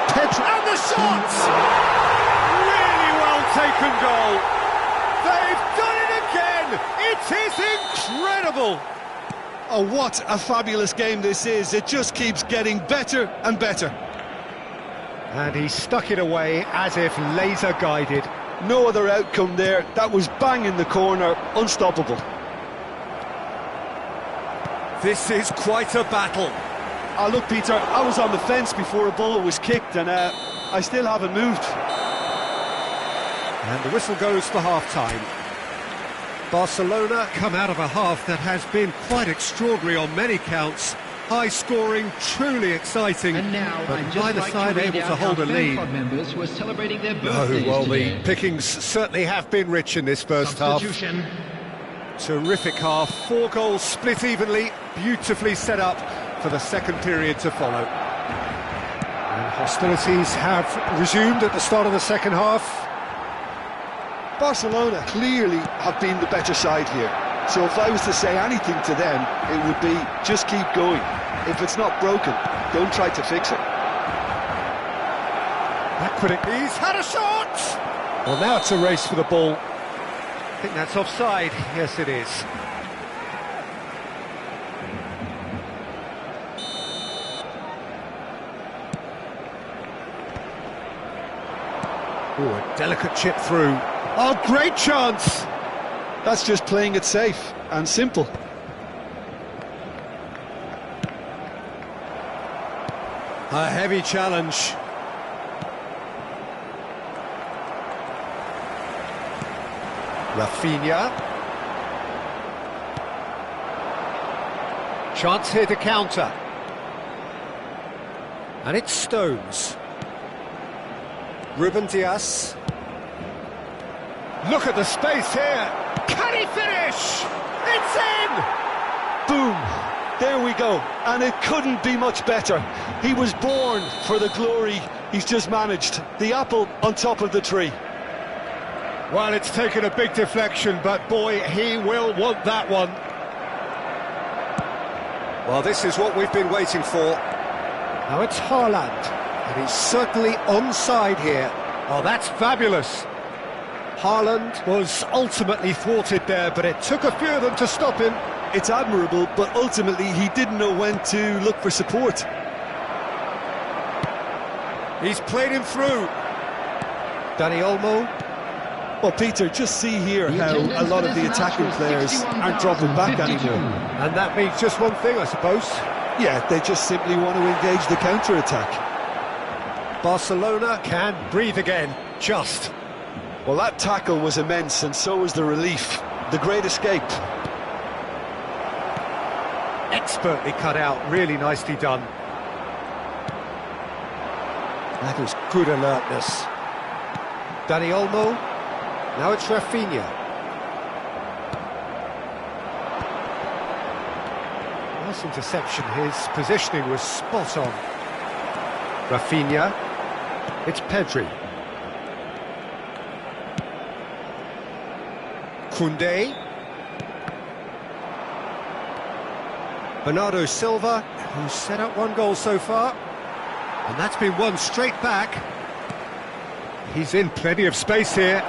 Pedri. And the shot! Really well taken goal. They've done it again. It is incredible. Oh, what a fabulous game this is. It just keeps getting better and better. And he stuck it away as if laser guided. No other outcome there. That was bang in the corner, unstoppable. This is quite a battle. Oh, look, Peter, I was on the fence before a ball was kicked, and I still haven't moved. And the whistle goes for half-time. Barcelona come out of a half that has been quite extraordinary on many counts. High-scoring, truly exciting, And now, but I'd just neither like side to read able to out hold our a fan lead. club members who are celebrating their Oh, birthdays well, today. the pickings certainly have been rich in this first half. Substitution. Terrific half, 4 goals split evenly, beautifully set up for the second period to follow. And hostilities have resumed at the start of the second half. Barcelona clearly have been the better side here. So if I was to say anything to them, it would be just keep going. If it's not broken, don't try to fix it. That could it. He's had a shot! Well, now it's a race for the ball. I think that's offside. Yes, it is. Oh, a delicate chip through. Oh, great chance! That's just playing it safe and simple. A heavy challenge. Rafinha. Chance here to counter. And it's Stones. Ruben Dias. Look at the space here. Can he finish? It's in! Boom! There we go. And it couldn't be much better. He was born for the glory he's just managed. The apple on top of the tree. Well, it's taken a big deflection, but boy, he will want that one. Well, this is what we've been waiting for. Now it's Haaland, and he's certainly onside here. Oh, that's fabulous. Haaland was ultimately thwarted there, but it took a few of them to stop him. It's admirable, but ultimately he didn't know when to look for support. He's played him through. Dani Olmo. Well, Peter, just see here how a lot of the attacking players aren't dropping back anymore. And that means just one thing, I suppose. Yeah, they just simply want to engage the counter-attack. Barcelona can breathe again, just. Well, that tackle was immense, and so was the relief. The great escape. Expertly cut out, really nicely done. That was good alertness. Dani Olmo. Now it's Rafinha. Nice interception, his positioning was spot on. Rafinha. It's Pedri. Koundé. Bernardo Silva, who's set up 1 goal so far. And that's been won straight back. He's in plenty of space here.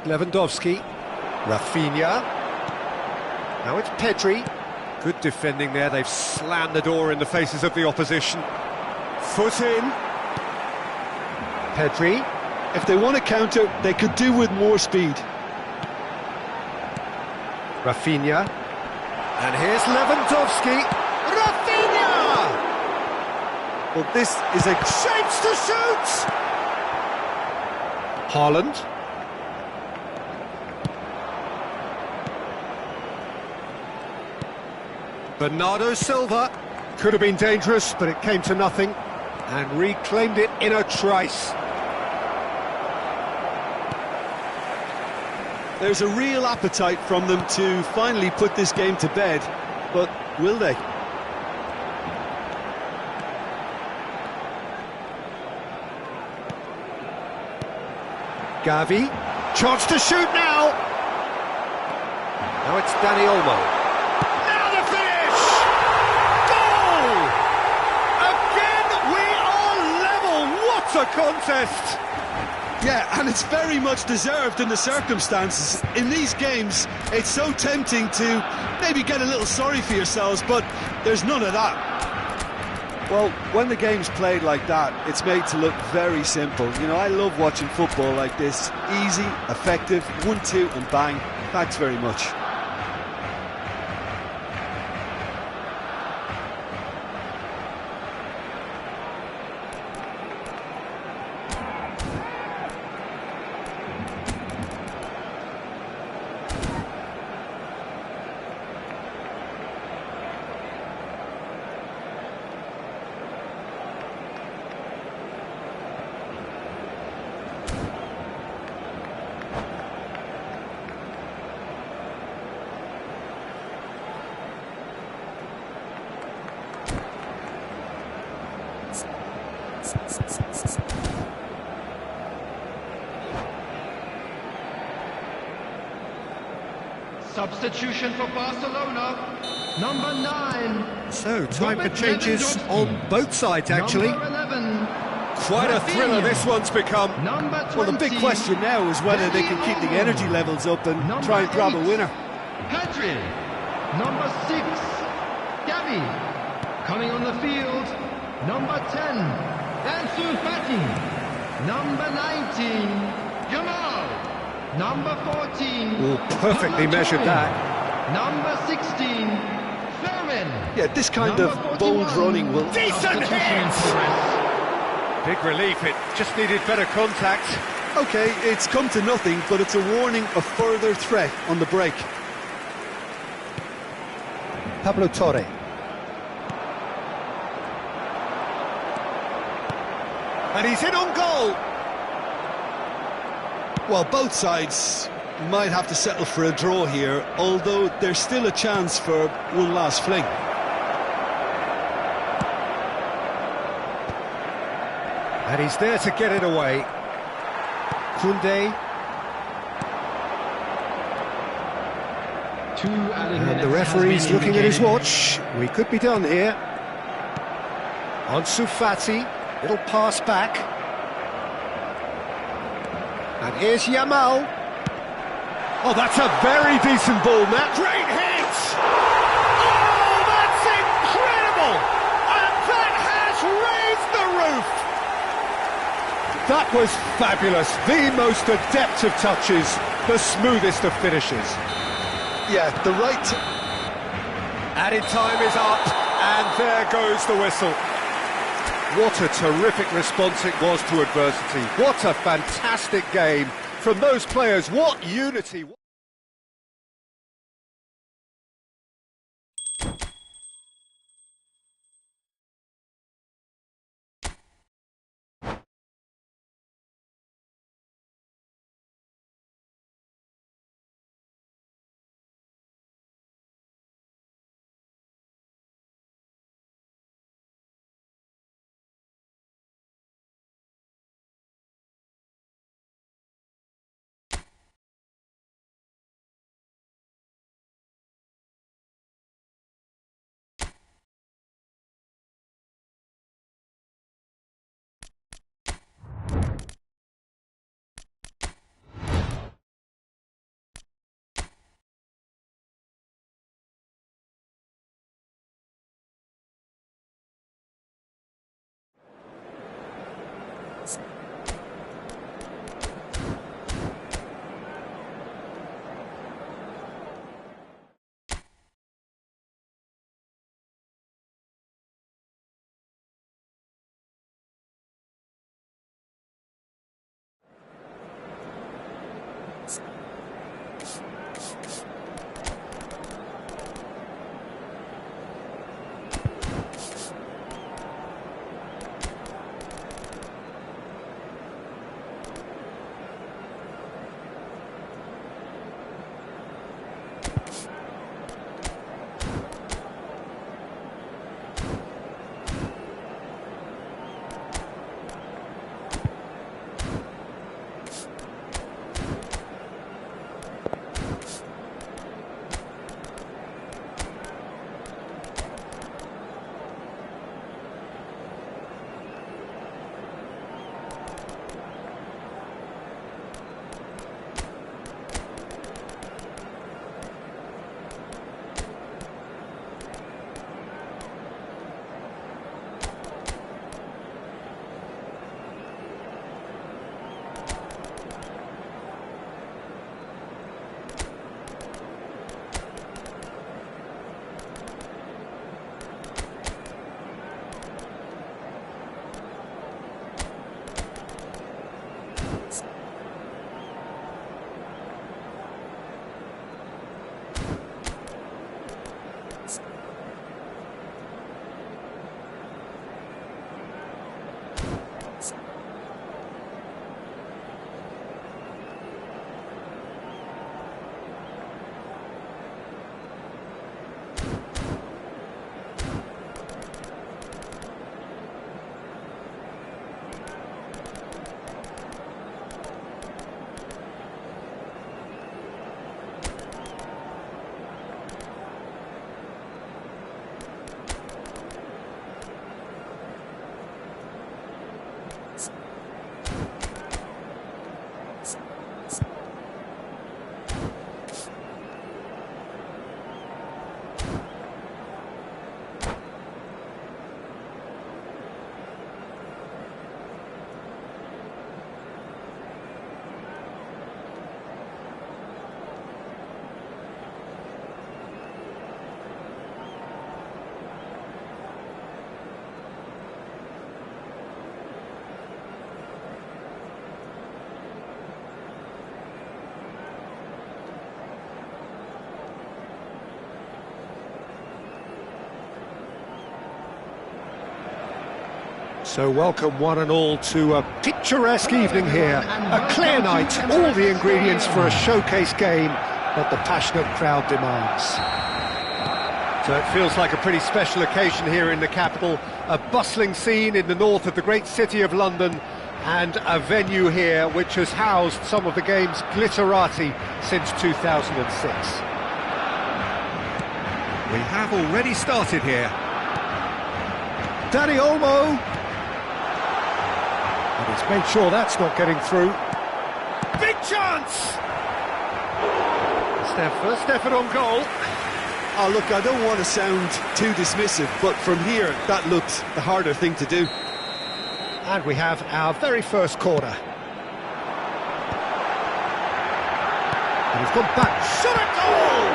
Lewandowski. Rafinha. Now it's Pedri. Good defending there, they've slammed the door in the faces of the opposition. Foot in. Pedri. If they want to counter, they could do with more speed. Rafinha. And here's Lewandowski. Rafinha! Well, this is a... Shapes to shoot! Haaland. Bernardo Silva. Could have been dangerous, but it came to nothing. And reclaimed it in a trice. There's a real appetite from them to finally put this game to bed, but will they? Gavi. Chance to shoot now! Now it's Dani Olmo. Now the finish! Goal! Again we are level! What a contest! Yeah, and it's very much deserved in the circumstances. In these games, it's so tempting to maybe get a little sorry for yourselves, but there's none of that. Well, when the game's played like that, it's made to look very simple. You know, I love watching football like this. Easy, effective, 1-2 and bang. Thanks very much. Substitution for Barcelona, number 9. So, time for changes on both sides, actually. Number 11. Quite a thriller this one's become. Number 20. Well, the big question now is whether they can keep the energy levels up and try and grab a winner. Pedri, number 6. Gavi, coming on the field, number 10. Ansu Fati, number 19. Jamal, number 14. Oh, perfectly measured that. Number 16. Fermin. Yeah, this kind of Number bold 41. running will... Decent hit! Big relief, it just needed better contact. OK, it's come to nothing, but it's a warning of further threat on the break. Pablo Torre. And he's in on goal! Well, both sides might have to settle for a draw here, although there's still a chance for one last fling. And he's there to get it away. Koundé. And the referee's looking at his watch. We could be done here. Ansu Fati. Little pass back. And here's Yamal. Oh, that's a very decent ball, Matt. Great hit! Oh, that's incredible! And that has raised the roof! That was fabulous. The most adept of touches, the smoothest of finishes. Yeah, the right... Added time is up, and there goes the whistle. What a terrific response it was to adversity. What a fantastic game from those players. What unity. So welcome one and all to a picturesque evening here. A clear night, all the ingredients for a showcase game that the passionate crowd demands. So it feels like a pretty special occasion here in the capital. A bustling scene in the north of the great city of London, and a venue here which has housed some of the game's glitterati since 2006. We have already started here. Danny Olmo. And he's made sure that's not getting through. Big chance! It's their first effort on goal. Oh, look, I don't want to sound too dismissive, but from here, that looked the harder thing to do. And we have our very first corner. And he's gone back. Shot at goal!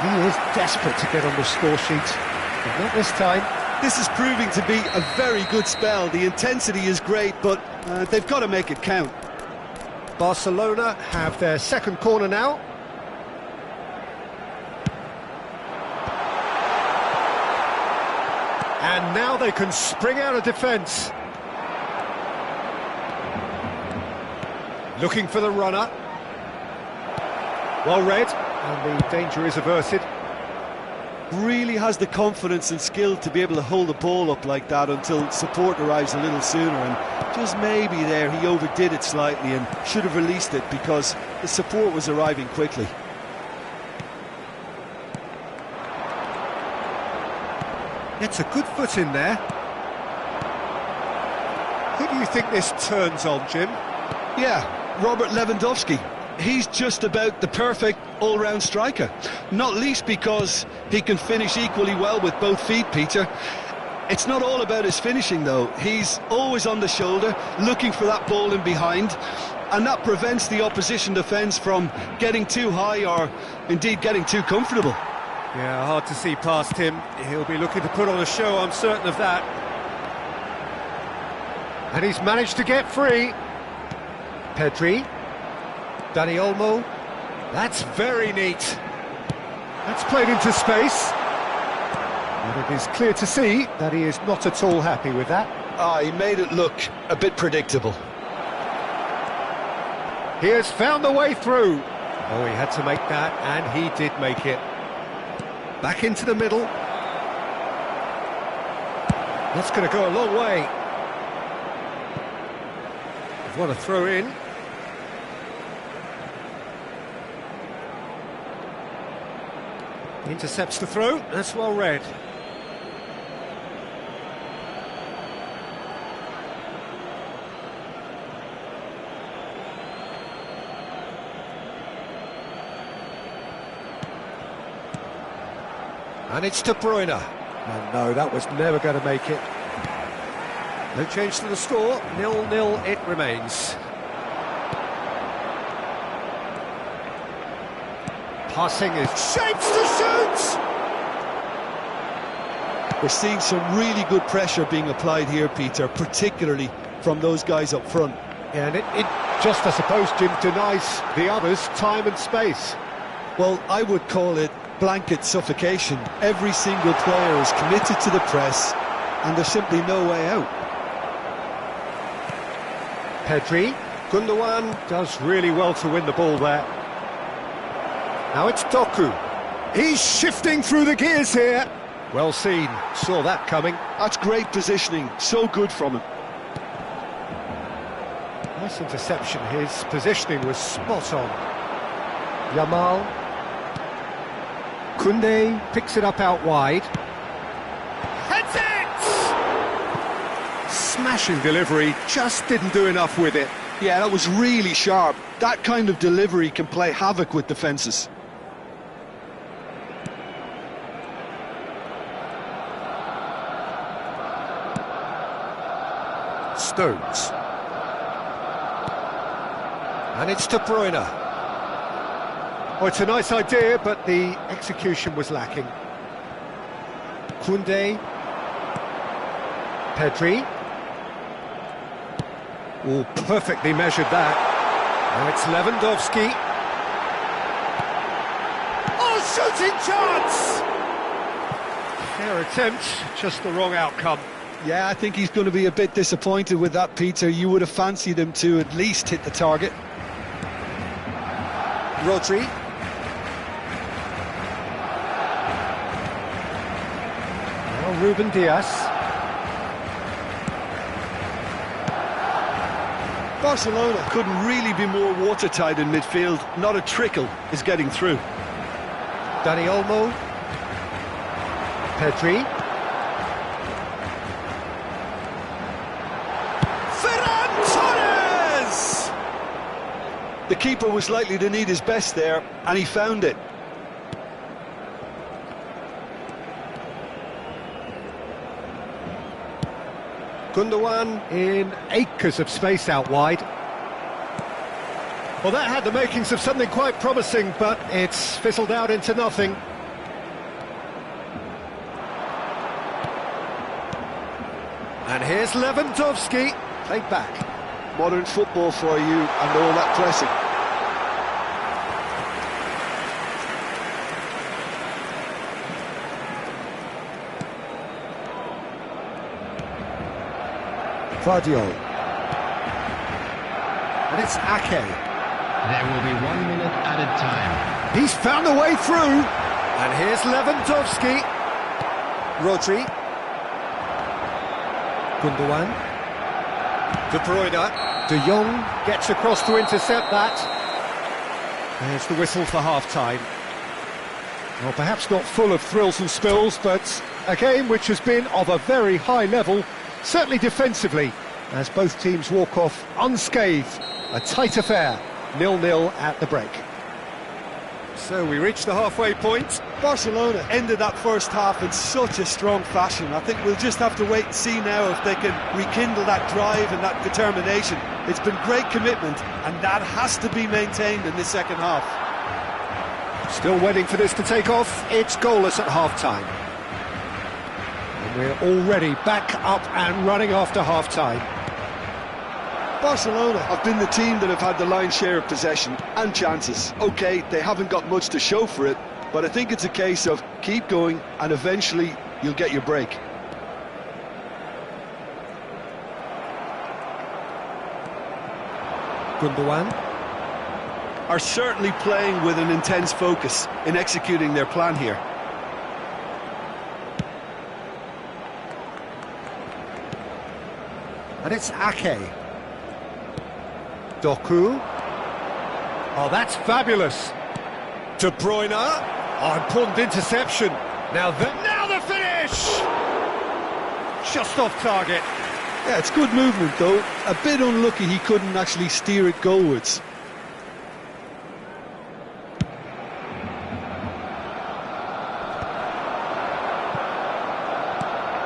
He is desperate to get on the score sheet, but not this time. This is proving to be a very good spell. The intensity is great, but they've got to make it count. Barcelona have their second corner now. And now they can spring out of defence. Looking for the runner. Well read, and the danger is averted. Really has the confidence and skill to be able to hold the ball up like that until support arrives a little sooner, and just maybe there he overdid it slightly and should have released it because the support was arriving quickly. It's a good foot in there. Who do you think this turns on, Jim? Yeah, Robert Lewandowski. He's just about the perfect all-round striker, not least because he can finish equally well with both feet, Peter. It's not all about his finishing, though. He's always on the shoulder, looking for that ball in behind, and that prevents the opposition defence from getting too high or indeed getting too comfortable. Yeah, hard to see past him. He'll be looking to put on a show, I'm certain of that. And he's managed to get free. Pedri. Danny Olmo. That's very neat. That's played into space. And it is clear to see that he is not at all happy with that. He made it look a bit predictable. He has found the way through. Oh, he had to make that, and he did make it. Back into the middle. That's going to go a long way. What a throw in. Intercepts the throw, that's well read. And it's De Bruyne. Oh no, that was never going to make it. No change to the score, 0-0 it remains. Passing is shapes to shoot! We're seeing some really good pressure being applied here, Peter, particularly from those guys up front. Yeah, and it just, I suppose, Jim, denies the others time and space. Well, I would call it blanket suffocation. Every single player is committed to the press, and there's simply no way out. Pedri, Gundogan does really well to win the ball there. Now it's Doku. He's shifting through the gears here. Well seen, saw that coming. That's great positioning, so good from him. Nice interception, his positioning was spot on. Yamal. Koundé picks it up out wide. Heads it! Smashing delivery, just didn't do enough with it. Yeah, that was really sharp. That kind of delivery can play havoc with defences. Stones. And it's De Bruyne. Oh, it's a nice idea, but the execution was lacking. Koundé. Pedri. Oh, perfectly measured that. Now it's Lewandowski. Oh, shooting chance! Fair attempt, just the wrong outcome. Yeah, I think he's going to be a bit disappointed with that, Peter. You would have fancied him to at least hit the target. Rodri. Now Ruben Diaz. Barcelona couldn't really be more watertight in midfield. Not a trickle is getting through. Dani Olmo. Pedri. The keeper was likely to need his best there, and he found it. Gundogan in acres of space out wide. Well, that had the makings of something quite promising, but it's fizzled out into nothing. And here's Lewandowski, played back. Modern football for you, and all that pressing. Vardiol. And it's Ake. There will be 1 minute added time. He's found a way through. And here's Lewandowski. Rodri. Gundogan. De Bruyne. De Jong gets across to intercept that. There's the whistle for half-time. Well, perhaps not full of thrills and spills, but a game which has been of a very high level, certainly defensively, as both teams walk off unscathed. A tight affair, 0-0 at the break. So we reach the halfway point. Barcelona ended that first half in such a strong fashion. I think we'll just have to wait and see now if they can rekindle that drive and that determination. It's been great commitment, and that has to be maintained in this second half. Still waiting for this to take off. It's goalless at half-time. And we're already back up and running after half-time. Barcelona have been the team that have had the lion's share of possession and chances. OK, they haven't got much to show for it, but I think it's a case of keep going and eventually you'll get your break. Gundogan. Are certainly playing with an intense focus in executing their plan here. And it's Ake. Doku. Oh, that's fabulous. De Bruyne. Oh, important interception. Now the finish! Just off target. Yeah, it's good movement though. A bit unlucky he couldn't actually steer it goalwards.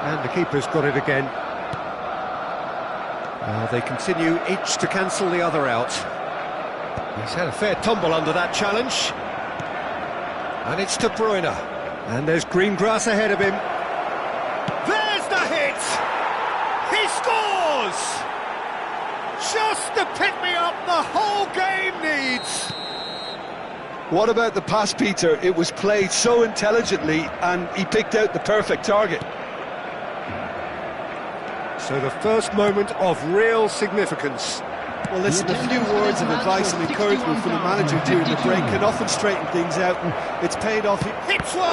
And the keeper's got it again. They continue each to cancel the other out. He's had a fair tumble under that challenge. And it's De Bruyne. And there's green grass ahead of him. There's the hit! He scores! Just the pick-me-up the whole game needs. What about the pass, Peter? It was played so intelligently and he picked out the perfect target. So the first moment of real significance. Well, listen, a few words of advice and encouragement from the manager during the break can often straighten things out, and it's paid off. Hits one!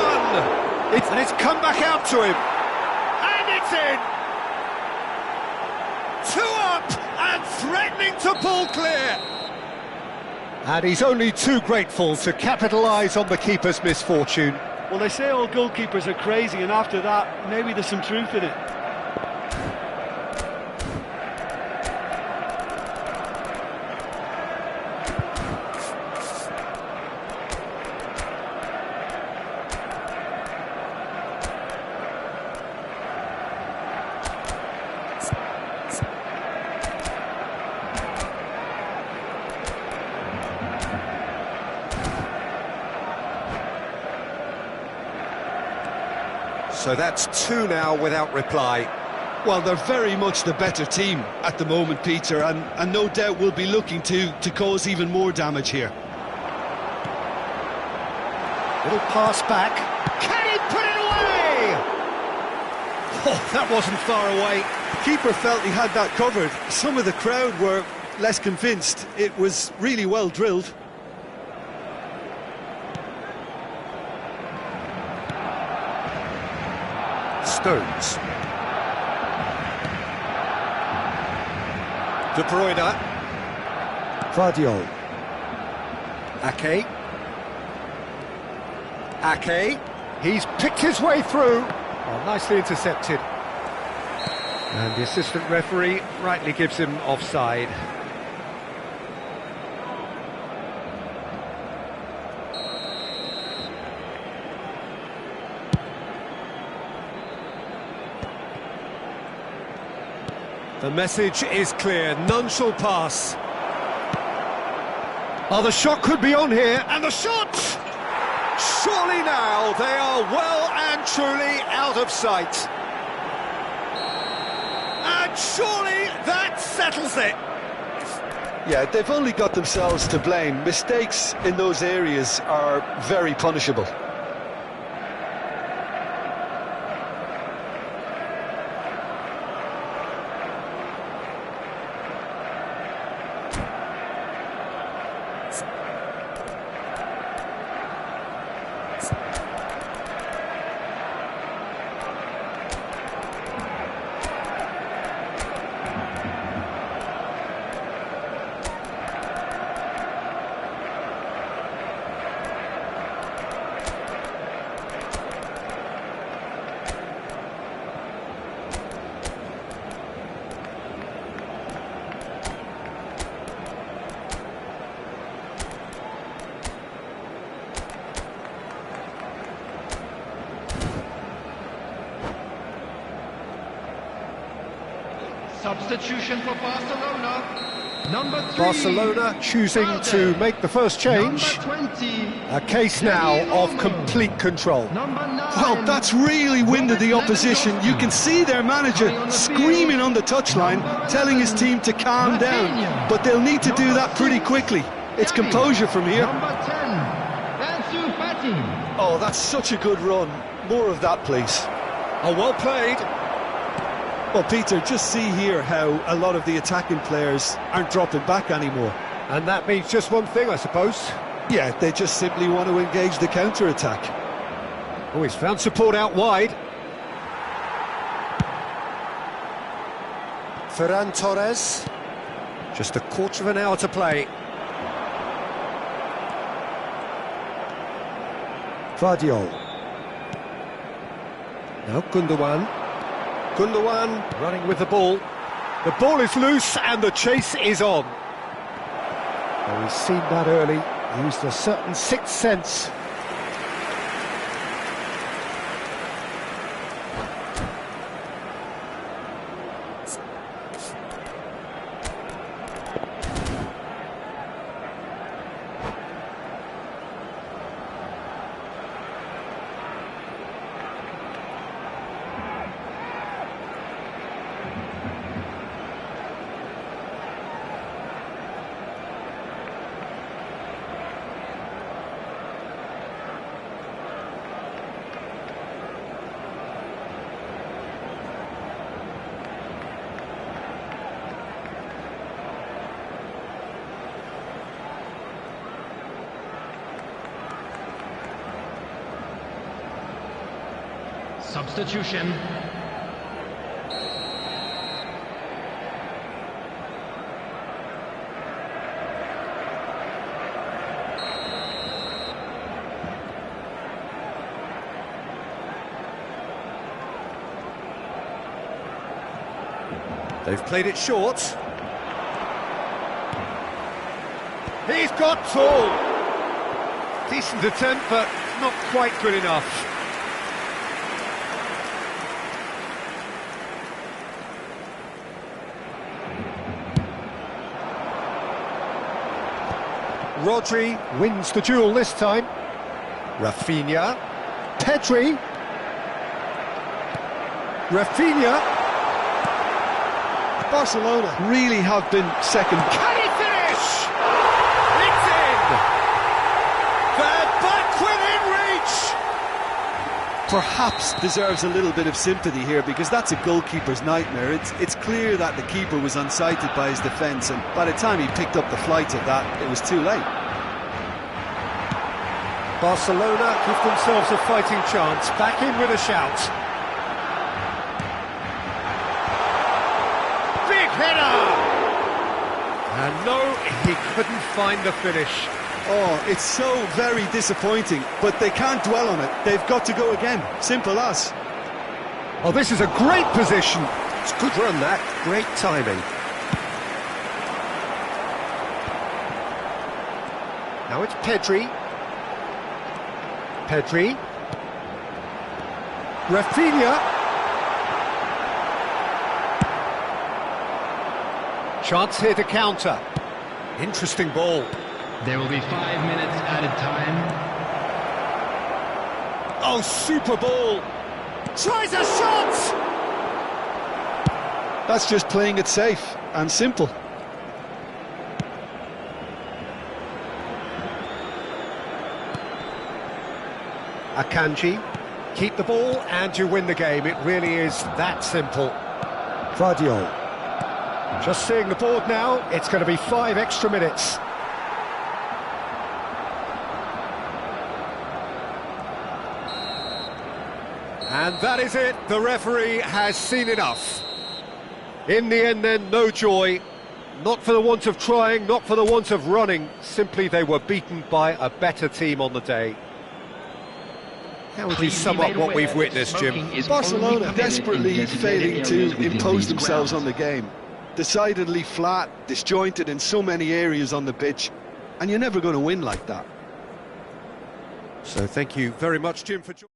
And it's come back out to him. And it's in! 2 up and threatening to pull clear. And he's only too grateful to capitalise on the keeper's misfortune. Well, they say all goalkeepers are crazy, and after that, maybe there's some truth in it. So that's 2 now without reply. Well, they're very much the better team at the moment, Peter, and no doubt will be looking to cause even more damage here. Little pass back. Can he put it away? Oh, that wasn't far away. Keeper felt he had that covered. Some of the crowd were less convinced. It was really well drilled. Stones. De Bruyne. Vardiol. Ake. Ake. He's picked his way through. Oh, nicely intercepted. And the assistant referee rightly gives him offside. The message is clear, none shall pass. Oh, the shot could be on here, and the shot! Surely now they are well and truly out of sight. And surely that settles it. Yeah, they've only got themselves to blame. Mistakes in those areas are very punishable. Substitution for Barcelona. Number 3. Barcelona choosing to make the first change. Number 20. A case now of complete control. Number 9. Well, that's really winded the opposition. You can see their manager screaming on the touchline, telling his team to calm down. But they'll need to do that pretty quickly. It's composure from here. Number 10. Ansu Fati. Oh, that's such a good run. More of that, please. Oh, well played. Well, Peter, just see here how a lot of the attacking players aren't dropping back anymore. And that means just one thing, I suppose. Yeah, they just simply want to engage the counter-attack. Oh, he's found support out wide. Ferran Torres. Just a quarter of an hour to play. Vardiol. Now Gundogan. Gundogan running with the ball. The ball is loose and the chase is on. Oh, he's seen that early. Used a certain sixth sense. Substitution. They've played it short. He's got tall. Decent attempt, but not quite good enough. Rodri wins the duel this time. Rafinha. Pedri. Rafinha. Barcelona really have been second. Can he finish? It's in! They're back within reach! perhaps deserves a little bit of sympathy here, because that's a goalkeeper's nightmare. It's clear that the keeper was unsighted by his defence, and by the time he picked up the flight of that, it was too late. Barcelona give themselves a fighting chance, back in with a shout. Big header! And no, he couldn't find the finish. Oh, it's so very disappointing, but they can't dwell on it. They've got to go again. Simple as. Oh, this is a great position. It's a good run, that. Great timing. Now it's Pedri. Pedri. Rafinha. Chance here to counter. Interesting ball. There will be 5 minutes added time. Oh, super ball! Tries a shot! That's just playing it safe and simple. Akanji, keep the ball and you win the game. It really is that simple. Vardiol. Just seeing the board now, it's going to be 5 extra minutes. And that is it, the referee has seen enough. In the end then, no joy, not for the want of trying, not for the want of running, simply they were beaten by a better team on the day. How would you sum up what we've witnessed, Jim? Barcelona desperately failing to impose themselves on the game. Decidedly flat, disjointed in so many areas on the pitch, and you're never going to win like that. So thank you very much, Jim, for joining.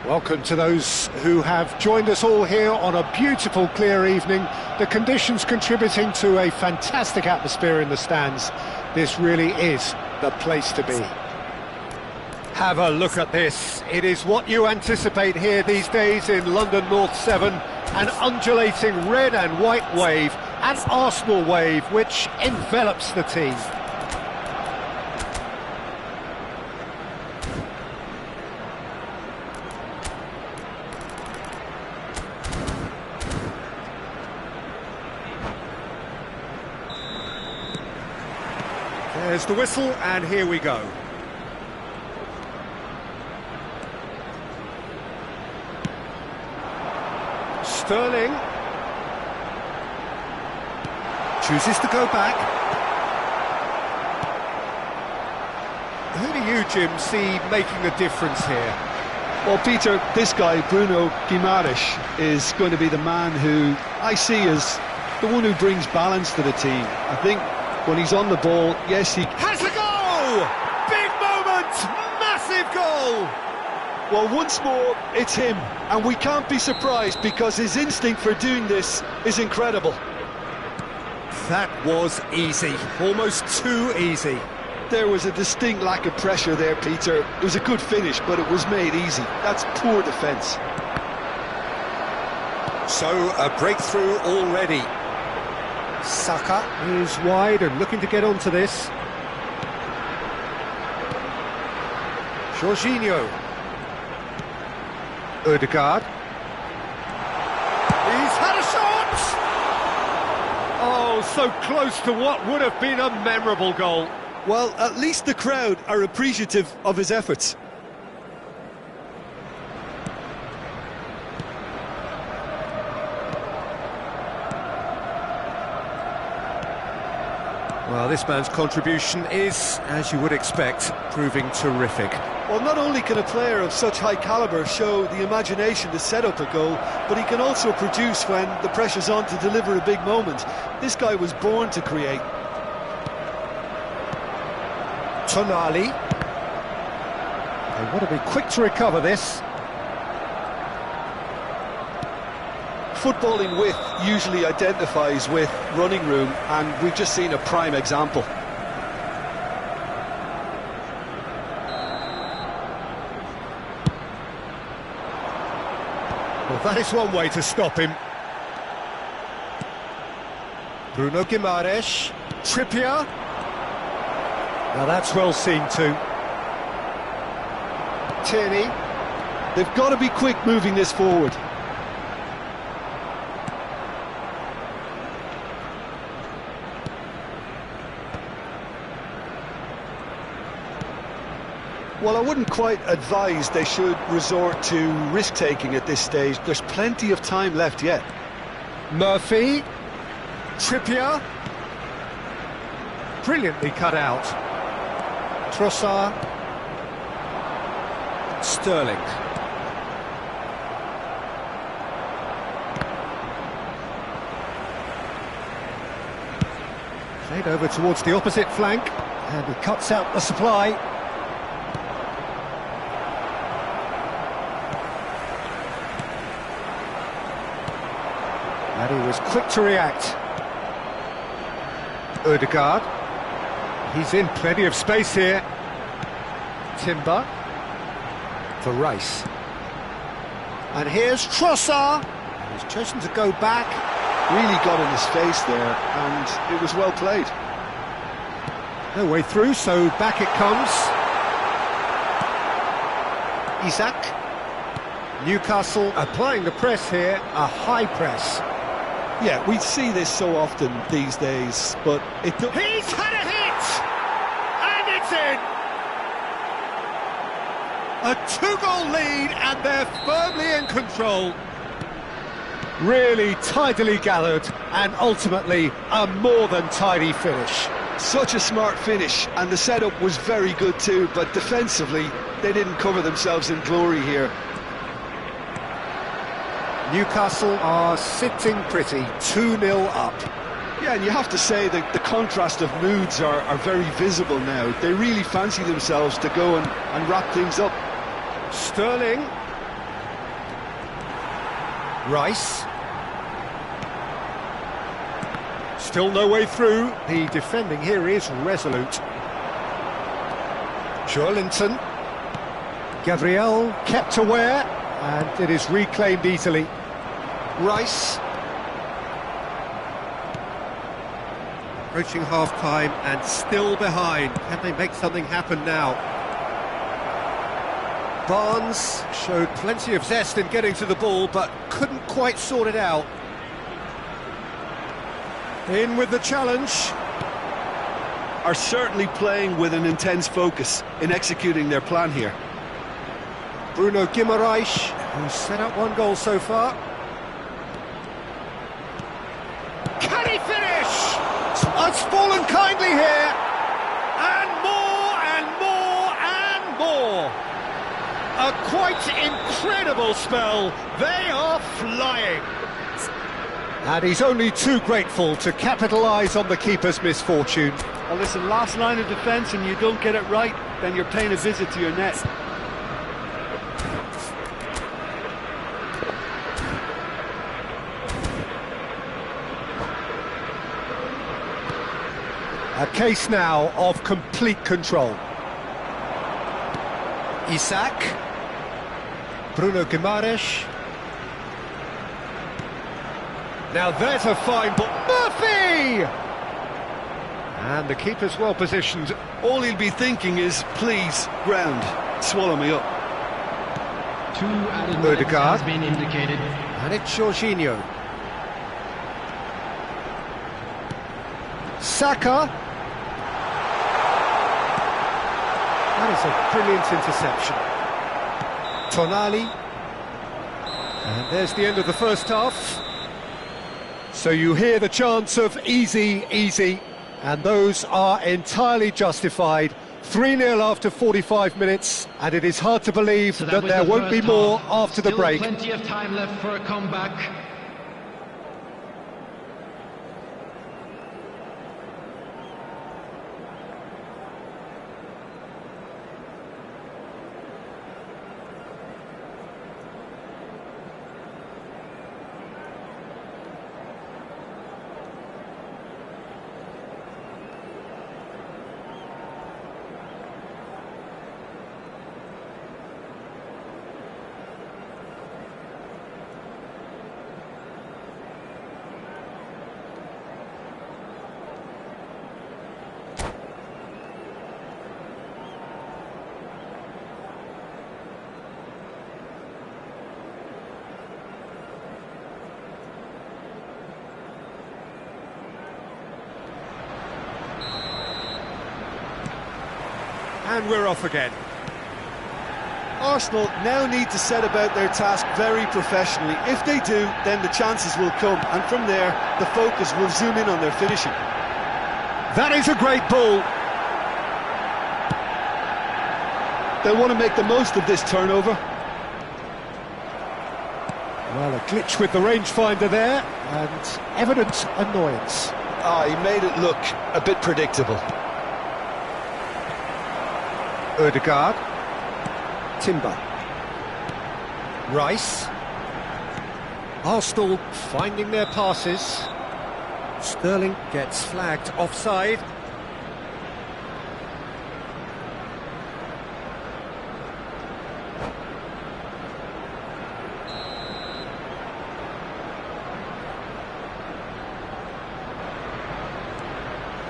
Welcome to those who have joined us all here on a beautiful, clear evening. The conditions contributing to a fantastic atmosphere in the stands. This really is the place to be. Have a look at this. It is what you anticipate here these days in London North 7. An undulating red and white wave, an Arsenal wave which envelops the team. There's the whistle, and here we go. Sterling chooses to go back. Who do you, Jim, see making a difference here? Well, Peter, this guy, Bruno Guimaraes, is going to be the man who I see as the one who brings balance to the team. I think when he's on the ball, yes, he has a goal! Big moment! Massive goal! Well, once more, it's him, and we can't be surprised because his instinct for doing this is incredible. That was easy, almost too easy. There was a distinct lack of pressure there, Peter. It was a good finish, but it was made easy. That's poor defence. So, a breakthrough already. Saka is wide and looking to get onto this. Jorginho. Odegaard. He's had a shot! Oh, so close to what would have been a memorable goal. Well, at least the crowd are appreciative of his efforts. Well, this man's contribution is, as you would expect, proving terrific. Well, not only can a player of such high calibre show the imagination to set up a goal, but he can also produce when the pressure's on to deliver a big moment. This guy was born to create. Tonali. They want to be quick to recover this. Footballing width usually identifies with running room, and we've just seen a prime example. Well, that is one way to stop him. Bruno Guimaraes. Trippier. Now that's well seen too. Tierney. They've got to be quick moving this forward. Well, I wouldn't quite advise they should resort to risk-taking at this stage. There's plenty of time left yet. Murphy. Trippier. Brilliantly cut out. Trossard. Sterling. Played over towards the opposite flank, and he cuts out the supply. And he was quick to react. Odegaard. He's in plenty of space here. Timber. For Rice. And here's Trossard. He's chosen to go back. Really got in his face there, and it was well played. No way through, so back it comes. Isak. Newcastle applying the press here, a high press. Yeah, we see this so often these days, but it... He's had a hit! And it's in! A two-goal lead, and they're firmly in control. Really tidily gathered, and ultimately a more than tidy finish. Such a smart finish, and the setup was very good too, but defensively, they didn't cover themselves in glory here. Newcastle are sitting pretty, 2-0 up. Yeah, and you have to say that the contrast of moods are very visible now. They really fancy themselves to go and wrap things up. Sterling. Rice. Still no way through. The defending here is resolute. Joelinton. Gabriel kept aware, and it is reclaimed easily. Rice. Approaching half-time and still behind. Can they make something happen now? Barnes showed plenty of zest in getting to the ball, but couldn't quite sort it out. In with the challenge. Are certainly playing with an intense focus in executing their plan here. Bruno Guimaraes, who's set up one goal so far. Can he finish? It's fallen kindly here. And more and more and more. A quite incredible spell. They are flying. And he's only too grateful to capitalise on the keeper's misfortune. Well, listen, last line of defence and you don't get it right, then you're paying a visit to your net. A case now of complete control. Isaac. Bruno Guimaraes. Now there's a fine ball. Murphy! And the keeper's well positioned. All he'll be thinking is, please, ground, swallow me up. 2 added minutes Odegaard. has been indicated. And it's Jorginho. Saka. That is a brilliant interception. Tonali. And there's the end of the first half. So you hear the chants of easy, easy, and those are entirely justified. 3-0 after 45 minutes, and it is hard to believe So that was there the won't be first more half. after the Still break. Plenty of time left for a comeback. And we're off again. Arsenal now need to set about their task very professionally. If they do, then the chances will come, and from there, the focus will zoom in on their finishing. That is a great ball. They'll want to make the most of this turnover. Well, a glitch with the rangefinder there, and evident annoyance. He made it look a bit predictable. Odegaard. Timber. Rice. Arsenal finding their passes. Sterling gets flagged offside.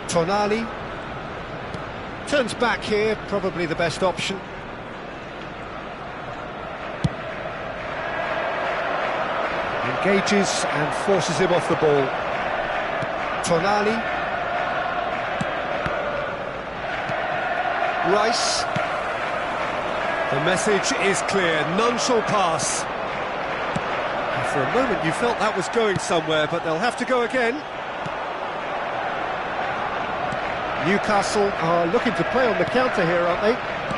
Tonali turns back here, probably the best option. Engages and forces him off the ball. Tonali. Rice. The message is clear, none shall pass. And for a moment you felt that was going somewhere, but they'll have to go again. Newcastle are looking to play on the counter here, aren't they?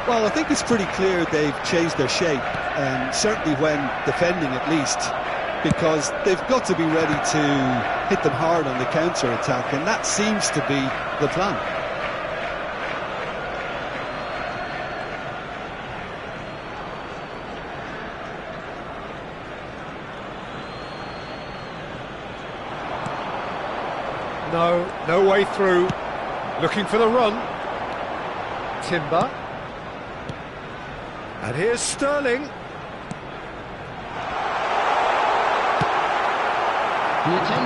Well, I think it's pretty clear they've changed their shape, certainly when defending at least, because they've got to be ready to hit them hard on the counter-attack, and that seems to be the plan. No, no way through. Looking for the run. Timber. And here's Sterling.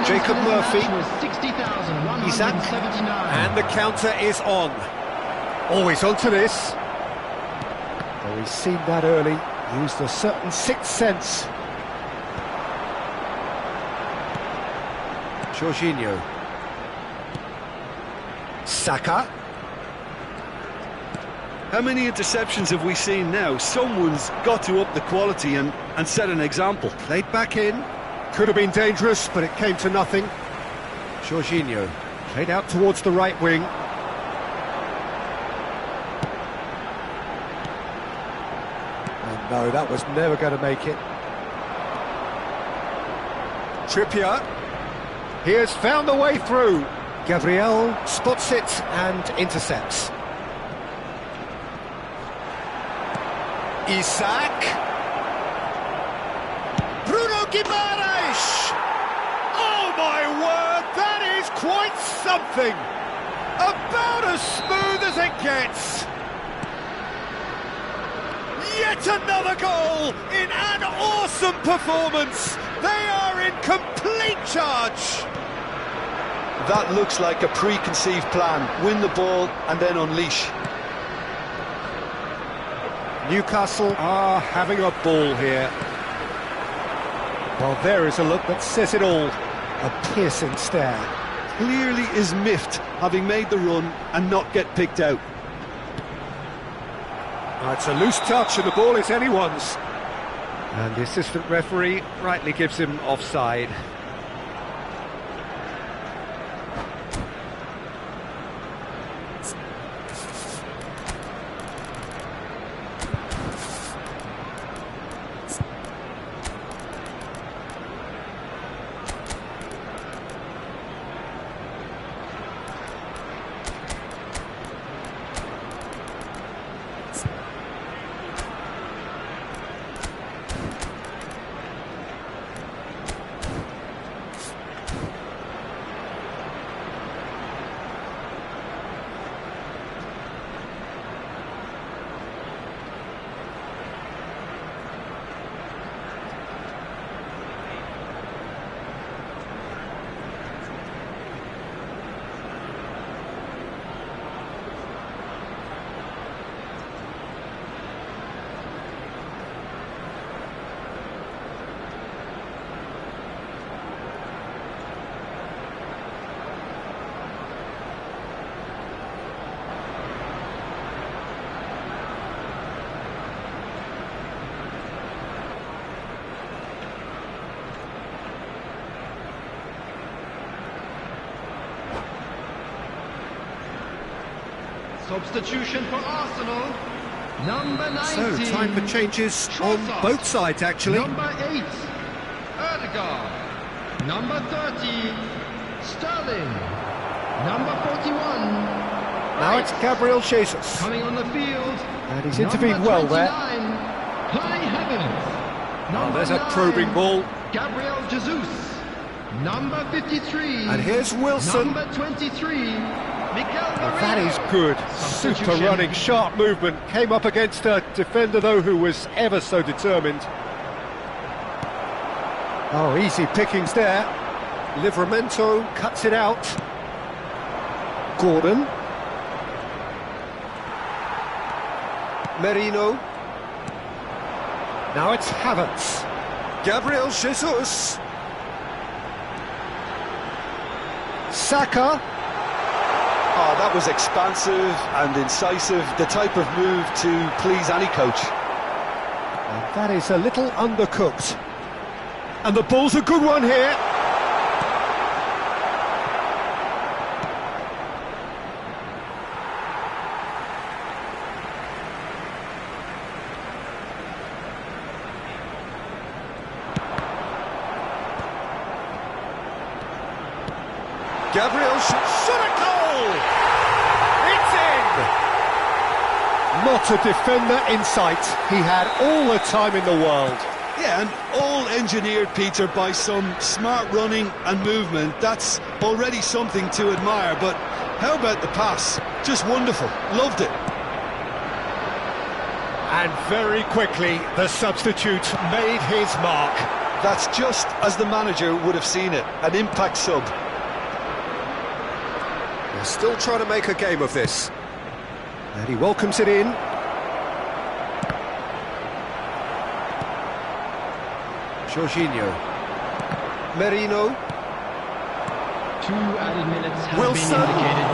Jacob Murphy. Isaac. And the counter is on. Always onto this. Oh, he's seen that early. Used a certain sixth sense. Jorginho. Saka. How many interceptions have we seen now? Someone's got to up the quality and set an example. Played back in. Could have been dangerous, but it came to nothing. Jorginho. Played out towards the right wing. And no, that was never going to make it. Trippier. He has found the way through. Gabriel spots it and intercepts. Isaac. Bruno Guimaraes! Oh my word, that is quite something! About as smooth as it gets! Yet another goal in an awesome performance! They are in complete charge! That looks like a preconceived plan. Win the ball and then unleash. Newcastle are having a ball here. Well, there is a look that says it all. A piercing stare. Clearly is miffed, having made the run and not get picked out. It's a loose touch and the ball is anyone's. And the assistant referee rightly gives him offside. Substitution for Arsenal. Number 19. So, time for changes on both sides, actually. Number 8, Erdegaard. Number 30, Sterling. Number 41. Now it's Gabriel Jesus. Coming on the field. And he's intervened well there. Kai Havertz. Oh, there's a probing ball. Gabriel Jesus. Number 53. And here's Wilson. Number 23. Oh, that is good. Super running, sharp movement. Came up against a defender, though, who was ever so determined. Oh, easy pickings there. Livramento cuts it out. Gordon. Merino. Now it's Havertz. Gabriel Jesus. Saka. Oh, that was expansive and incisive, the type of move to please any coach. And that is a little undercooked. And the ball's a good one here. Gabriel shot a goal! It's in! Not a defender in sight. He had all the time in the world. Yeah, and all engineered, Peter, by some smart running and movement. That's already something to admire, but how about the pass? Just wonderful, loved it. And very quickly, the substitute made his mark. That's just as the manager would have seen it, an impact sub. They're still trying to make a game of this. And he welcomes it in. Jorginho. Merino. 2 added minutes have Wilson. been indicated.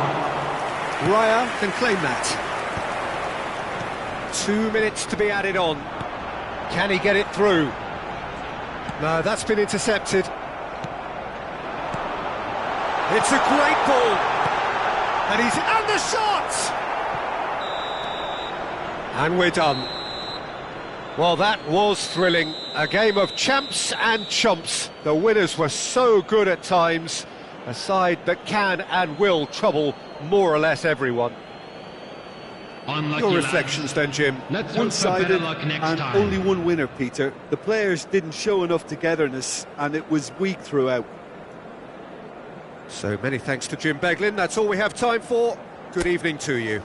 Raya can claim that. 2 minutes to be added on. Can he get it through? No, that's been intercepted. It's a great ball. And the shot! And we're done. Well, that was thrilling. A game of champs and chumps. The winners were so good at times. A side that can and will trouble more or less everyone. Unlucky Your lads. reflections then, Jim? Let's hope for One-sided better luck next and time. only one winner, Peter. The players didn't show enough togetherness and it was weak throughout. So many thanks to Jim Beglin. That's all we have time for. Good evening to you.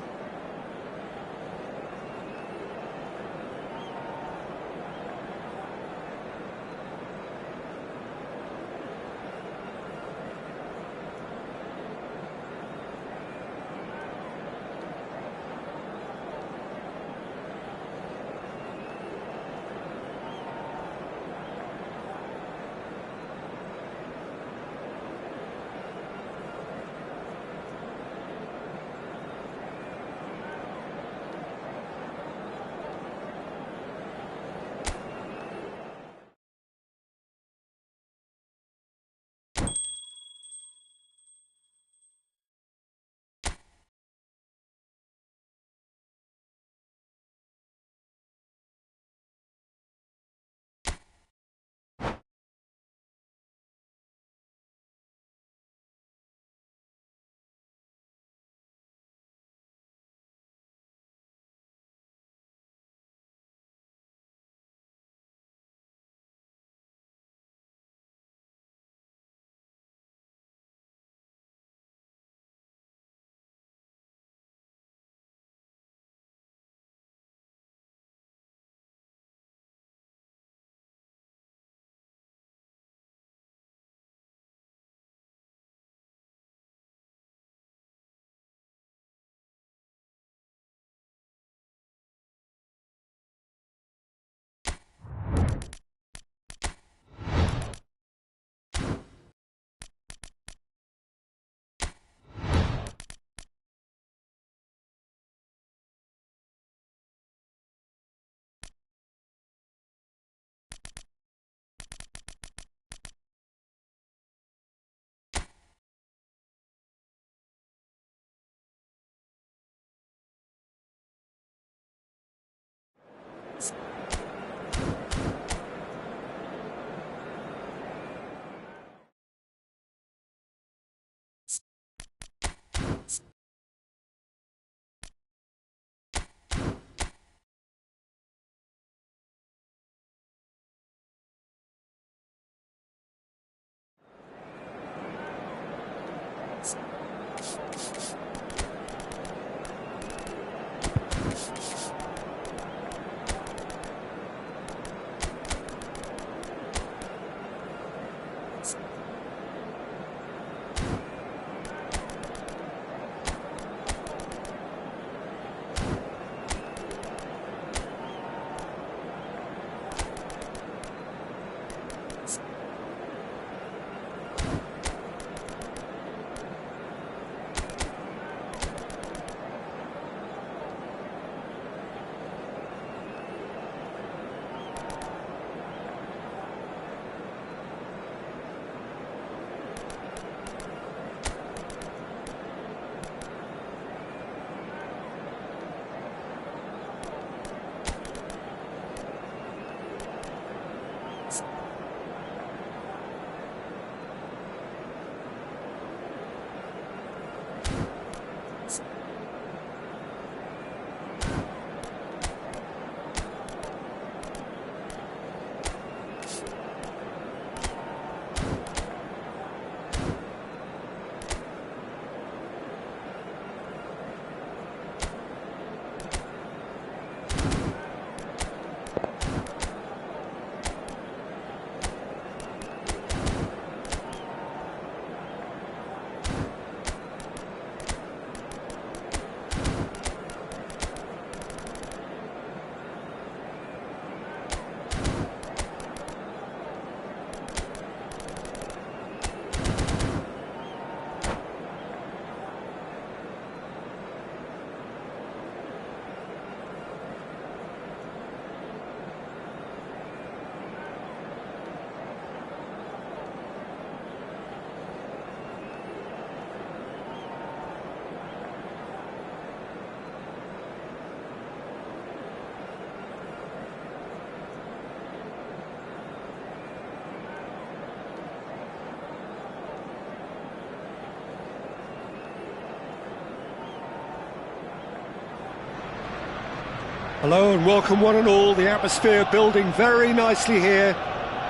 Hello and welcome one and all. The atmosphere building very nicely here.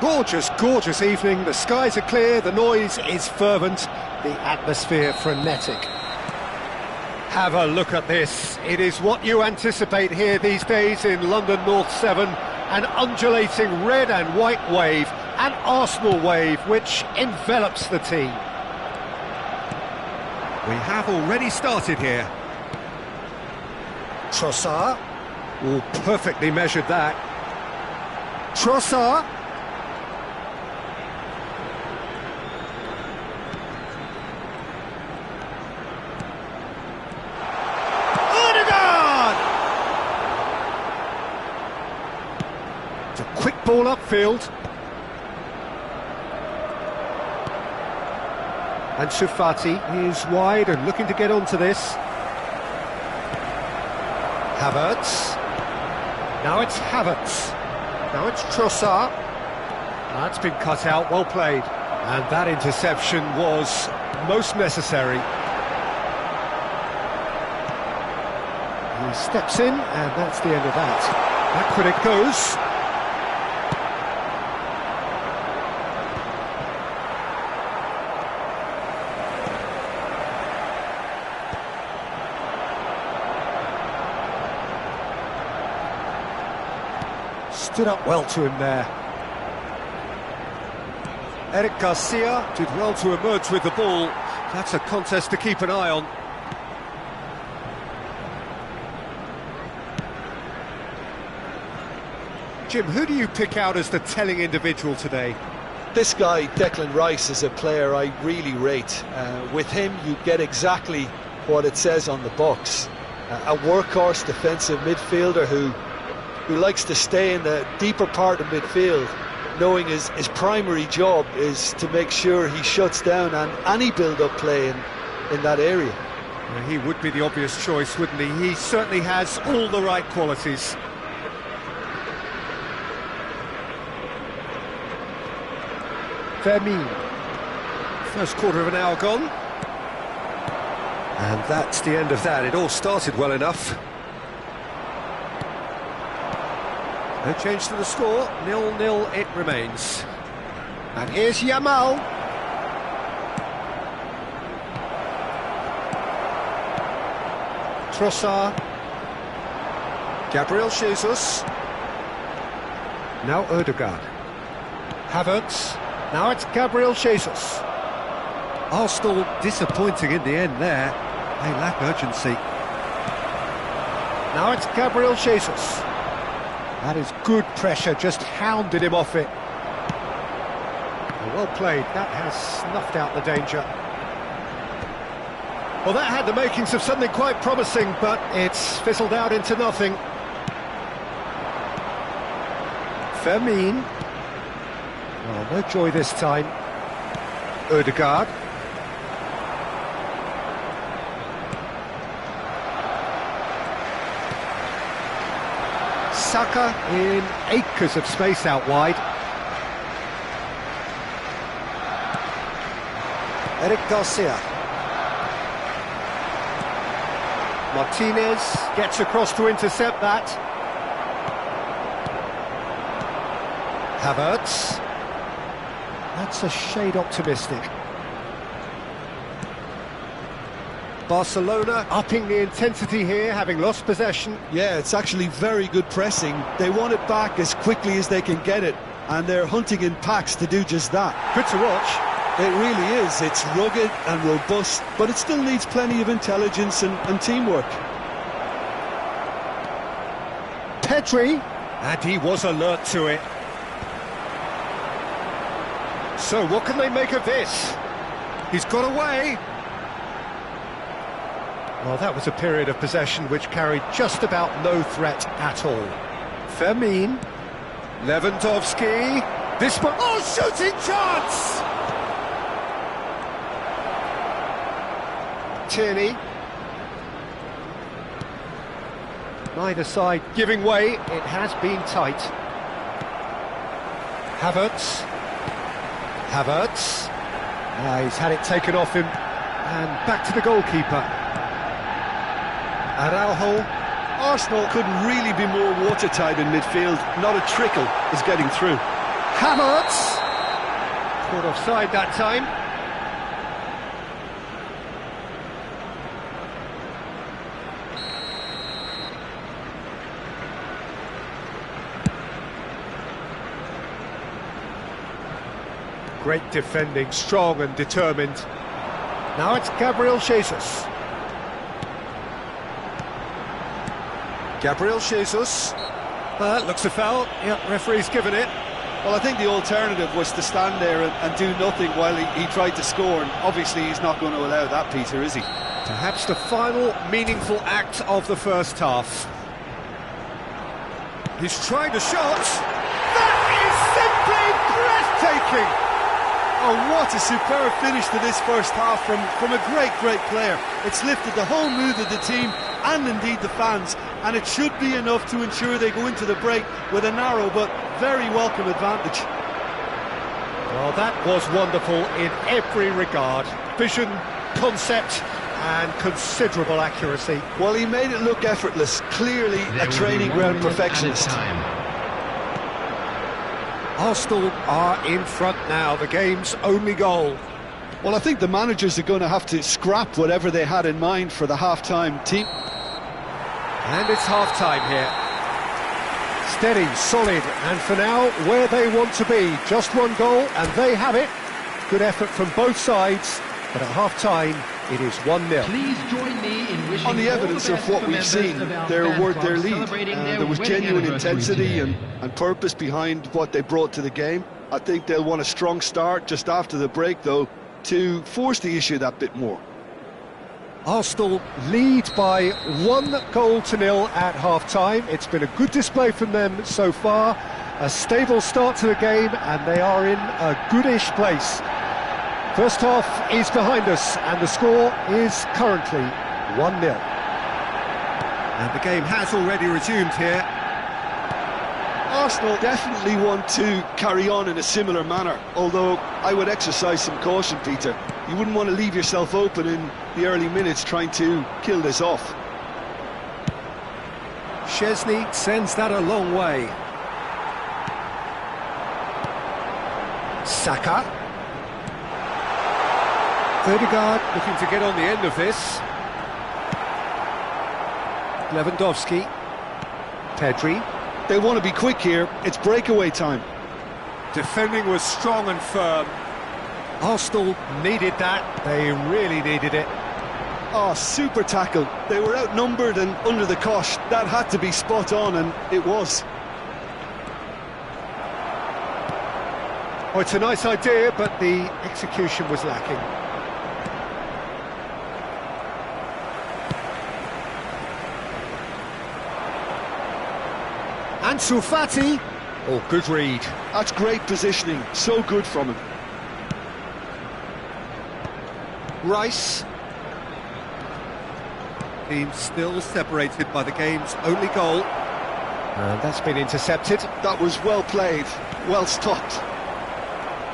Gorgeous, gorgeous evening. The skies are clear, the noise is fervent, the atmosphere frenetic. Have a look at this. It is what you anticipate here these days in London North 7. An undulating red and white wave, an Arsenal wave which envelops the team. We have already started here. Trossard. Oh, perfectly measured that. Trossard. It's a quick ball upfield. And Shufati is wide and looking to get onto this. Havertz. Now it's Havertz. Now it's Trossard. That's been cut out, well played. And that interception was most necessary. He steps in, and that's the end of that. Back when it goes. Stood up well to him there. Eric Garcia did well to emerge with the ball. That's a contest to keep an eye on. Jim, who do you pick out as the telling individual today? This guy, Declan Rice, is a player I really rate. With him, you get exactly what it says on the box. A workhorse defensive midfielder who likes to stay in the deeper part of midfield, knowing his primary job is to make sure he shuts down any build-up play in that area. Well, he would be the obvious choice, wouldn't he? He certainly has all the right qualities. Fermin. First quarter of an hour gone. And that's the end of that. It all started well enough. No change to the score, 0-0 it remains. And here's Yamal. Trossard. Gabriel Jesus. Now Odegaard. Havertz. Now it's Gabriel Jesus. Arsenal disappointing in the end there. They lack urgency. Now it's Gabriel Jesus. That is good pressure, just hounded him off it. Well played, that has snuffed out the danger. Well, that had the makings of something quite promising, but it's fizzled out into nothing. Fermin. Well, no joy this time. Odegaard. Saka in acres of space out wide. Eric Garcia. Martinez gets across to intercept that. Havertz. That's a shade optimistic. Barcelona upping the intensity here, having lost possession. Yeah, it's actually very good pressing. They want it back as quickly as they can get it, and they're hunting in packs to do just that. Good to watch. It really is. It's rugged and robust, but it still needs plenty of intelligence and teamwork. Pedri, and he was alert to it. So what can they make of this? He's got away. Well, that was a period of possession which carried just about no threat at all. Fermin. Lewandowski. This one. Oh, shooting chance! Tierney. Neither side giving way. It has been tight. Havertz. Havertz. He's had it taken off him. And back to the goalkeeper. Araujo. Arsenal couldn't really be more watertight in midfield. Not a trickle is getting through. Havertz! Caught offside that time. Great defending, strong and determined. Now it's Gabriel Jesus. Gabriel Jesus. Looks a foul. Yeah, referee's given it. Well, I think the alternative was to stand there and do nothing while he tried to score, and obviously he's not going to allow that, Peter, is he? Perhaps the final meaningful act of the first half. He's tried a shot. That is simply breathtaking! Oh, what a superb finish to this first half from a great player. It's lifted the whole mood of the team and indeed the fans, and it should be enough to ensure they go into the break with a narrow but very welcome advantage. Well, that was wonderful in every regard. Vision, concept and considerable accuracy. Well, he made it look effortless, clearly a training ground perfectionist. Arsenal are in front now, the game's only goal. Well, I think the managers are going to have to scrap whatever they had in mind for the half-time team. And it's half-time here. Steady, solid, and for now, where they want to be. Just one goal, and they have it. Good effort from both sides, but at half-time, it is 1-0. Please join me in wishing on the evidence of what we've seen, they're worth their lead. There was genuine intensity and purpose behind what they brought to the game. I think they'll want a strong start just after the break, though, to force the issue that bit more. Arsenal lead by 1-0 at half-time. It's been a good display from them so far. A stable start to the game, and they are in a goodish place. First half is behind us, and the score is currently 1-0. And the game has already resumed here. Arsenal definitely want to carry on in a similar manner, although I would exercise some caution, Peter. You wouldn't want to leave yourself open in the early minutes trying to kill this off. Szczesny sends that a long way. Saka. Odegaard looking to get on the end of this. Lewandowski. Pedri. They want to be quick here. It's breakaway time. Defending was strong and firm. Arsenal needed that. They really needed it. Oh, super tackle. They were outnumbered and under the cosh. That had to be spot on, and it was. Oh, it's a nice idea, but the execution was lacking. Ansu Fati. Oh, good read. That's great positioning. So good from him. Rice. Team still separated by the game's only goal. And that's been intercepted. That was well played, well stopped.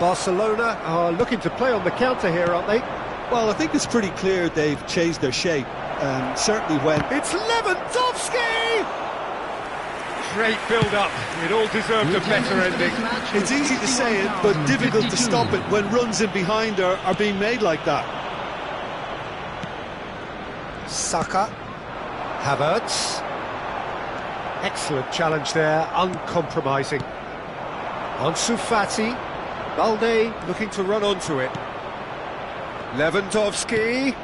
Barcelona are looking to play on the counter here, aren't they? Well, I think it's pretty clear they've changed their shape. Certainly when... It's Lewandowski! Great build-up. It all deserved a better ending. It's easy to say it, but difficult to stop it when runs in behind are being made like that. Saka. Havertz. Excellent challenge there, uncompromising. Ansu Fati. Balde looking to run onto it. Lewandowski.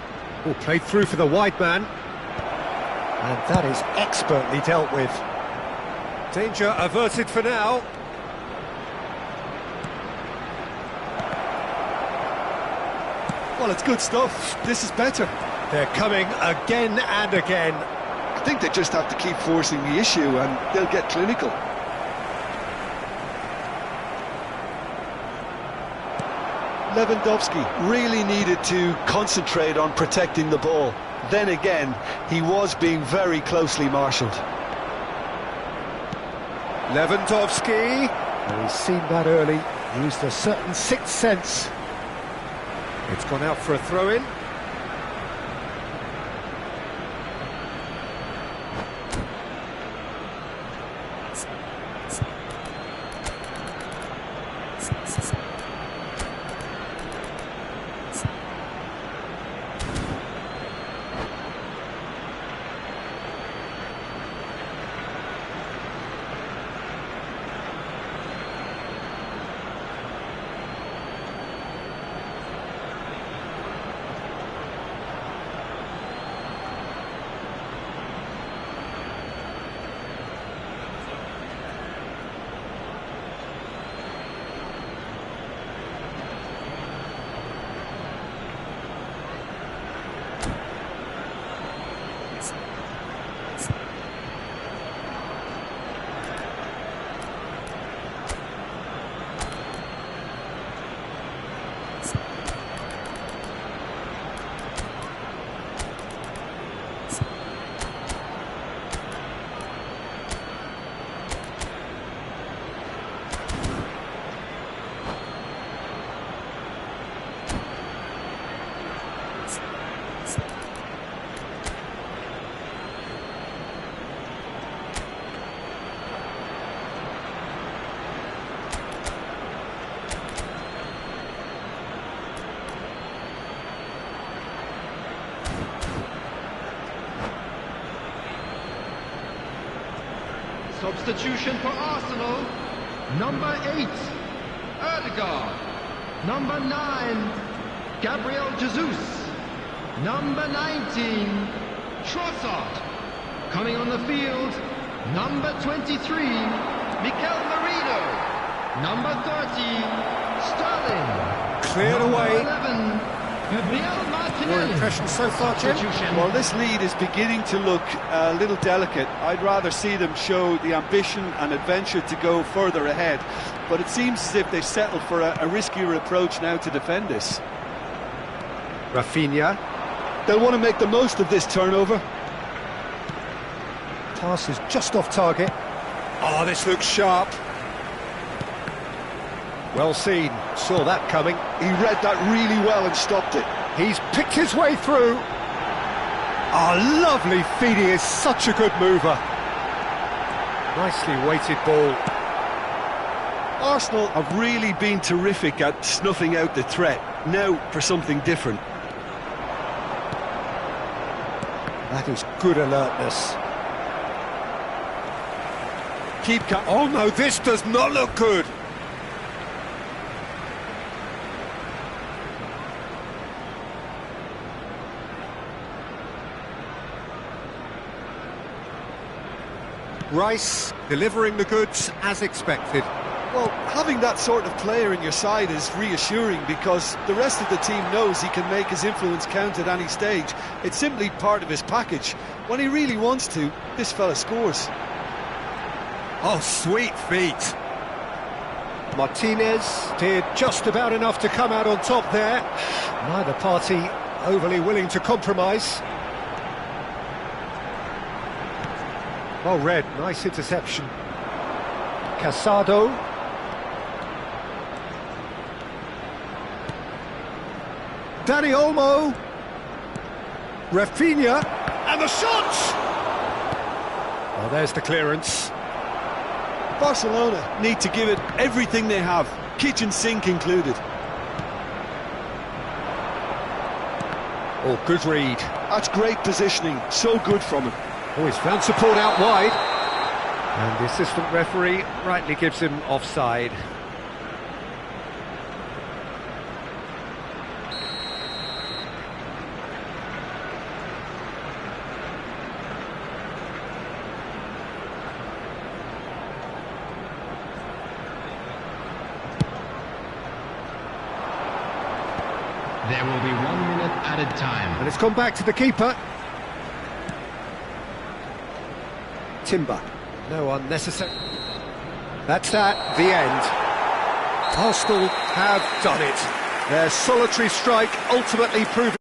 Oh, played through for the wide man. And that is expertly dealt with. Danger averted for now. Well, it's good stuff. This is better. They're coming again and again. I think they just have to keep forcing the issue and they'll get clinical. Lewandowski really needed to concentrate on protecting the ball. Then again, he was being very closely marshalled. Lewandowski. Well, he's seen that early, used a certain sixth sense. It's gone out for a throw-in. Substitution for Arsenal. Number 8, Erdegaard. Number 9, Gabriel Jesus. Number 19, Trossard. Coming on the field, number 23, Mikel Merino. Number 30, Sterling. Cleared Number away. 11, Gabriel Martinelli. Your impression so far, Jim? Substitution. Well, this lead is beginning to look a little delicate. I'd rather see them show the ambition and adventure to go further ahead. But it seems as if they've settled for a riskier approach now to defend this. Rafinha. They'll want to make the most of this turnover. Pass is just off target. Oh, this looks sharp. Well seen. Saw that coming. He read that really well and stopped it. He's picked his way through. Oh, lovely feed. He is such a good mover. Nicely weighted ball. Arsenal have really been terrific at snuffing out the threat. Now for something different. That is good alertness. Keep calm. Oh no, this does not look good. Rice delivering the goods as expected. Well, having that sort of player in your side is reassuring because the rest of the team knows he can make his influence count at any stage. It's simply part of his package. When he really wants to, this fella scores. Oh, sweet feet. Martinez did just about enough to come out on top there. Neither party overly willing to compromise. Well read, nice interception. Casado. Dani Olmo. Rafinha. And the shot! Well, there's the clearance. Barcelona need to give it everything they have, kitchen sink included. Oh, good read. That's great positioning, so good from him. Oh, he's found support out wide. And the assistant referee rightly gives him offside. There will be 1 minute added time. And it's gone back to the keeper. Timber. No unnecessary. That's that, the end. Arsenal have done it. Their solitary strike ultimately proving